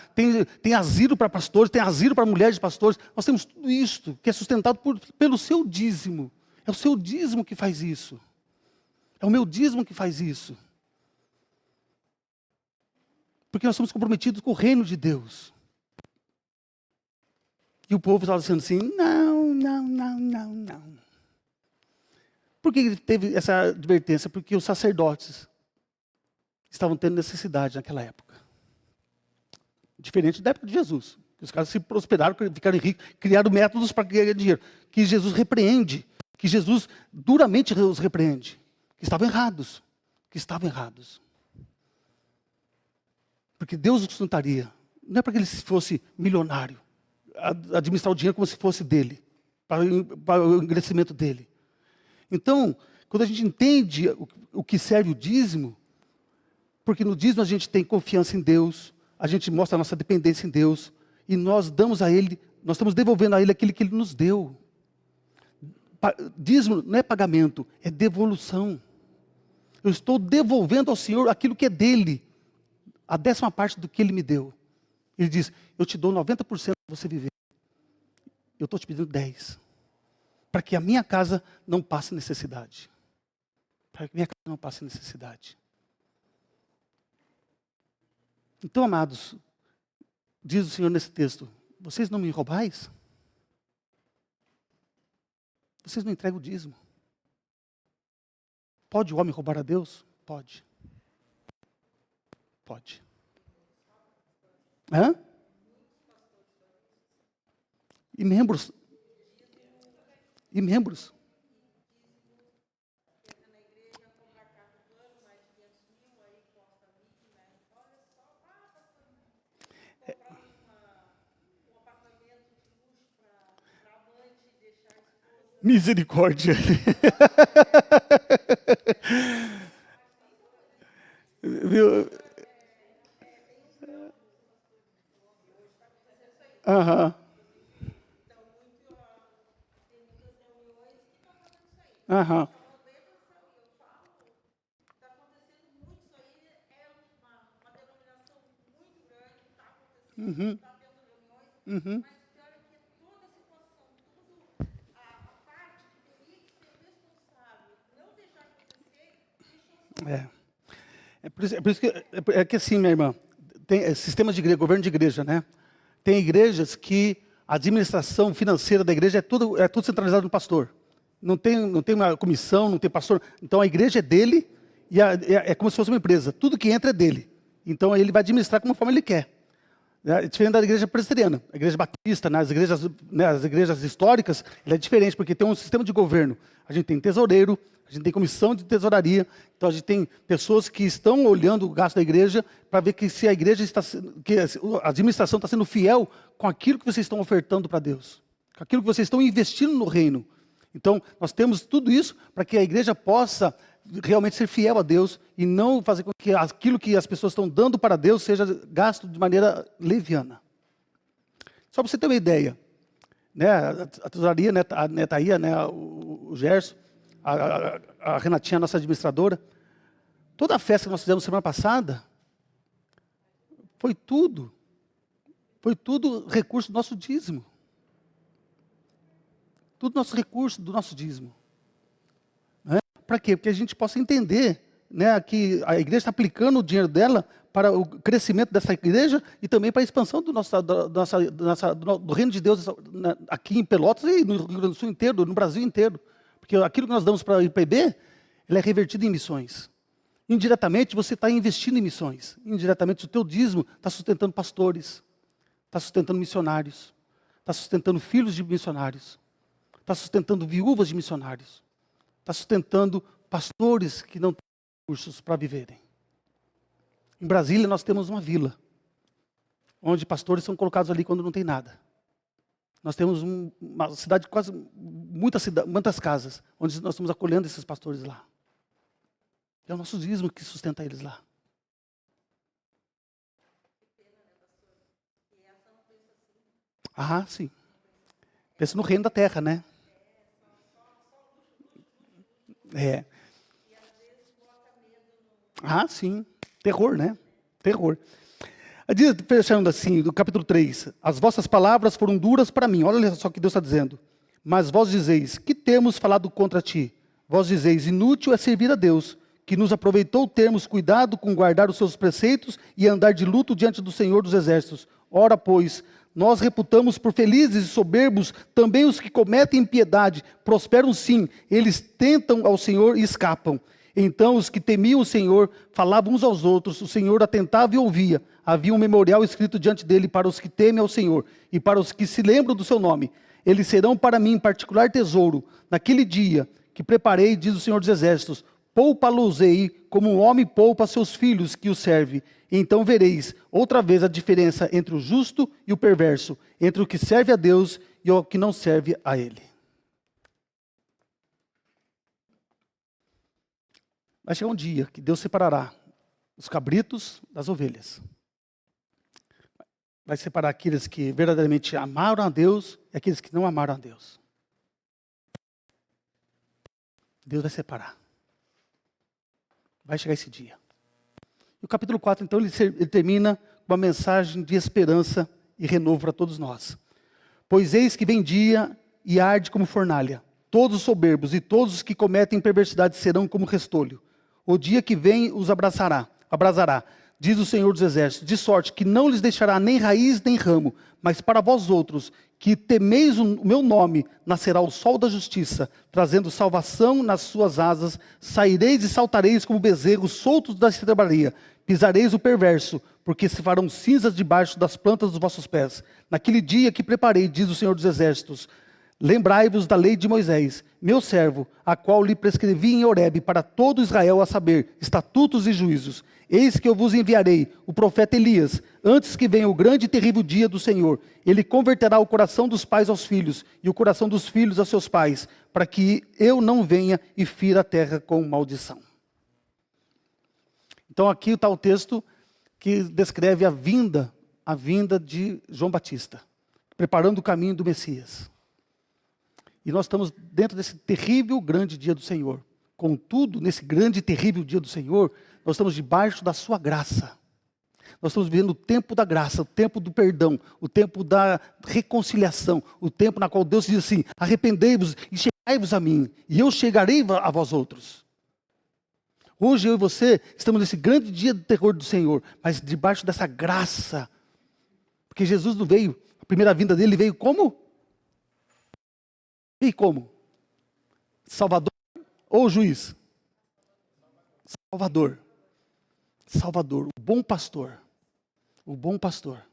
tem asilo para pastores, tem asilo para mulheres de pastores. Nós temos tudo isso que é sustentado pelo seu dízimo. É o seu dízimo que faz isso. É o meu dízimo que faz isso. Porque nós somos comprometidos com o reino de Deus. E o povo estava dizendo assim, não. Por que ele teve essa advertência? Porque os sacerdotes estavam tendo necessidade naquela época. Diferente da época de Jesus. Os caras se prosperaram, ficaram ricos, criaram métodos para ganhar dinheiro. Que Jesus repreende, que Jesus duramente os repreende. Que estavam errados. Porque Deus os sustentaria. Não é para que ele fosse milionário, administrar o dinheiro como se fosse dele, para o engrandecimento dele. Então, quando a gente entende o que serve o dízimo, porque no dízimo a gente tem confiança em Deus, a gente mostra a nossa dependência em Deus, e nós damos a Ele, nós estamos devolvendo a Ele aquilo que Ele nos deu. Dízimo não é pagamento, é devolução. Eu estou devolvendo ao Senhor aquilo que é dele, a 10ª parte do que Ele me deu. Ele diz, eu te dou 90% para você viver. Eu estou te pedindo 10%. Para que a minha casa não passe necessidade. Então, amados, diz o Senhor nesse texto, vocês não me roubais? Vocês não entregam o dízimo? Pode o homem roubar a Deus? Pode. Hã? E membros? Misericórdia. Viu? Aham. Aham. Uhum. É por isso que assim, minha irmã, tem sistemas de igreja, governo de igreja, né? Tem igrejas que a administração financeira da igreja é tudo centralizado no pastor. Não tem uma comissão, não tem pastor. Então a igreja é dele e é como se fosse uma empresa. Tudo que entra é dele. Então ele vai administrar como forma ele quer. É diferente da igreja presbiteriana, a igreja batista, as igrejas históricas, ela é diferente, porque tem um sistema de governo. A gente tem tesoureiro, a gente tem comissão de tesouraria, então a gente tem pessoas que estão olhando o gasto da igreja para ver que se a igreja está, que a administração está sendo fiel com aquilo que vocês estão ofertando para Deus, com aquilo que vocês estão investindo no reino. Então, nós temos tudo isso para que a igreja possa realmente ser fiel a Deus e não fazer com que aquilo que as pessoas estão dando para Deus seja gasto de maneira leviana. Só para você ter uma ideia, né, a tesouraria, né, a Netaia, né, o Gerson, a Renatinha, a nossa administradora, toda a festa que nós fizemos semana passada, foi tudo recurso do nosso dízimo. Tudo nosso recurso do nosso dízimo. Para quê? Porque a gente possa entender, né, que a igreja está aplicando o dinheiro dela para o crescimento dessa igreja e também para a expansão do reino de Deus aqui em Pelotas e no Rio Grande do Sul inteiro, no Brasil inteiro. Porque aquilo que nós damos para a IPB, ele é revertido em missões. Indiretamente, você está investindo em missões. Indiretamente, o teu dízimo está sustentando pastores, está sustentando missionários, está sustentando filhos de missionários, está sustentando viúvas de missionários. Está sustentando pastores que não têm recursos para viverem. Em Brasília nós temos uma vila, onde pastores são colocados ali quando não tem nada. Nós temos uma cidade quase, muitas casas, onde nós estamos acolhendo esses pastores lá. É o nosso dízimo que sustenta eles lá. Ah, sim. Pensa no reino da terra, né? É. Ah, sim. Terror, né? Terror. Diz, fechando assim, do capítulo 3. As vossas palavras foram duras para mim. Olha só o que Deus está dizendo. Mas vós dizeis, que temos falado contra ti? Vós dizeis, inútil é servir a Deus, que nos aproveitou termos cuidado com guardar os seus preceitos e andar de luto diante do Senhor dos Exércitos. Ora, pois, nós reputamos por felizes e soberbos também os que cometem impiedade. Prosperam sim, eles tentam ao Senhor e escapam. Então os que temiam o Senhor falavam uns aos outros, o Senhor atentava e ouvia. Havia um memorial escrito diante dele para os que temem ao Senhor e para os que se lembram do seu nome. Eles serão para mim particular tesouro. Naquele dia que preparei, diz o Senhor dos Exércitos, poupa-los-ei como um homem poupa seus filhos que o serve. Então vereis outra vez a diferença entre o justo e o perverso, entre o que serve a Deus e o que não serve a Ele. Vai chegar um dia que Deus separará os cabritos das ovelhas. Vai separar aqueles que verdadeiramente amaram a Deus e aqueles que não amaram a Deus. Deus vai separar. Vai chegar esse dia. E o capítulo 4, então, ele termina com uma mensagem de esperança e renovo para todos nós. Pois eis que vem dia e arde como fornalha. Todos os soberbos e todos os que cometem perversidade serão como restolho. O dia que vem os abrasará, diz o Senhor dos Exércitos, de sorte que não lhes deixará nem raiz nem ramo, mas para vós outros, que temeis o meu nome, nascerá o sol da justiça, trazendo salvação nas suas asas, saireis e saltareis como bezerros soltos da estrebaria, pisareis o perverso, porque se farão cinzas debaixo das plantas dos vossos pés. Naquele dia que preparei, diz o Senhor dos Exércitos, lembrai-vos da lei de Moisés, meu servo, a qual lhe prescrevi em Horebe para todo Israel, a saber, estatutos e juízos. Eis que eu vos enviarei o profeta Elias, antes que venha o grande e terrível dia do Senhor. Ele converterá o coração dos pais aos filhos, e o coração dos filhos aos seus pais, para que eu não venha e fira a terra com maldição. Então aqui está o texto que descreve a vinda de João Batista, preparando o caminho do Messias. E nós estamos dentro desse terrível grande dia do Senhor. Contudo, nesse grande e terrível dia do Senhor, nós estamos debaixo da sua graça. Nós estamos vivendo o tempo da graça, o tempo do perdão, o tempo da reconciliação, o tempo na qual Deus diz assim, arrependei-vos e chegai-vos a mim, e eu chegarei a vós outros. Hoje eu e você estamos nesse grande dia do terror do Senhor, mas debaixo dessa graça. Porque Jesus não veio, a primeira vinda dele veio como? E como? Salvador ou juiz? Salvador. Salvador, o bom pastor. O bom pastor.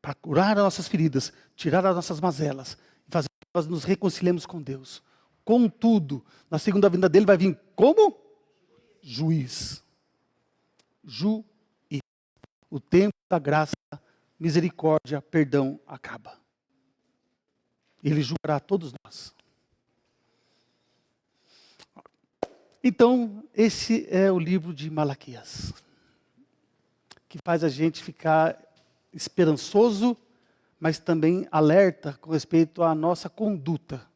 para curar as nossas feridas, tirar as nossas mazelas, e fazer com que nós nos reconciliemos com Deus. Contudo, na segunda vinda dele vai vir como? Juiz. Juiz. O tempo da graça, misericórdia, perdão acaba. Ele julgará todos nós. Então, esse é o livro de Malaquias, que faz a gente ficar esperançoso, mas também alerta com respeito à nossa conduta.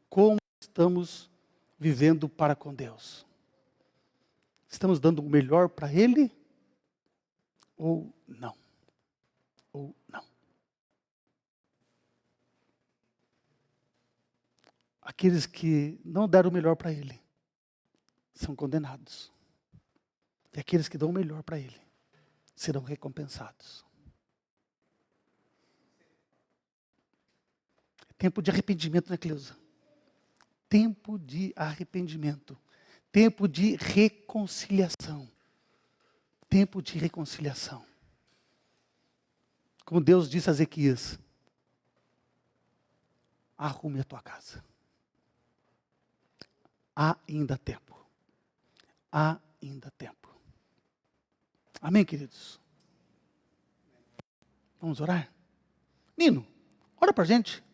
Como estamos vivendo para com Deus? Estamos dando o melhor para Ele? Ou não? Ou não? Aqueles que não deram o melhor para Ele são condenados. E aqueles que dão o melhor para Ele serão recompensados. Tempo de arrependimento, né, Cleusa? Tempo de arrependimento. Tempo de reconciliação. Tempo de reconciliação. Como Deus disse a Ezequias: arrume a tua casa. Há ainda tempo. Há ainda tempo. Amém, queridos? Vamos orar? Nino, ora pra gente.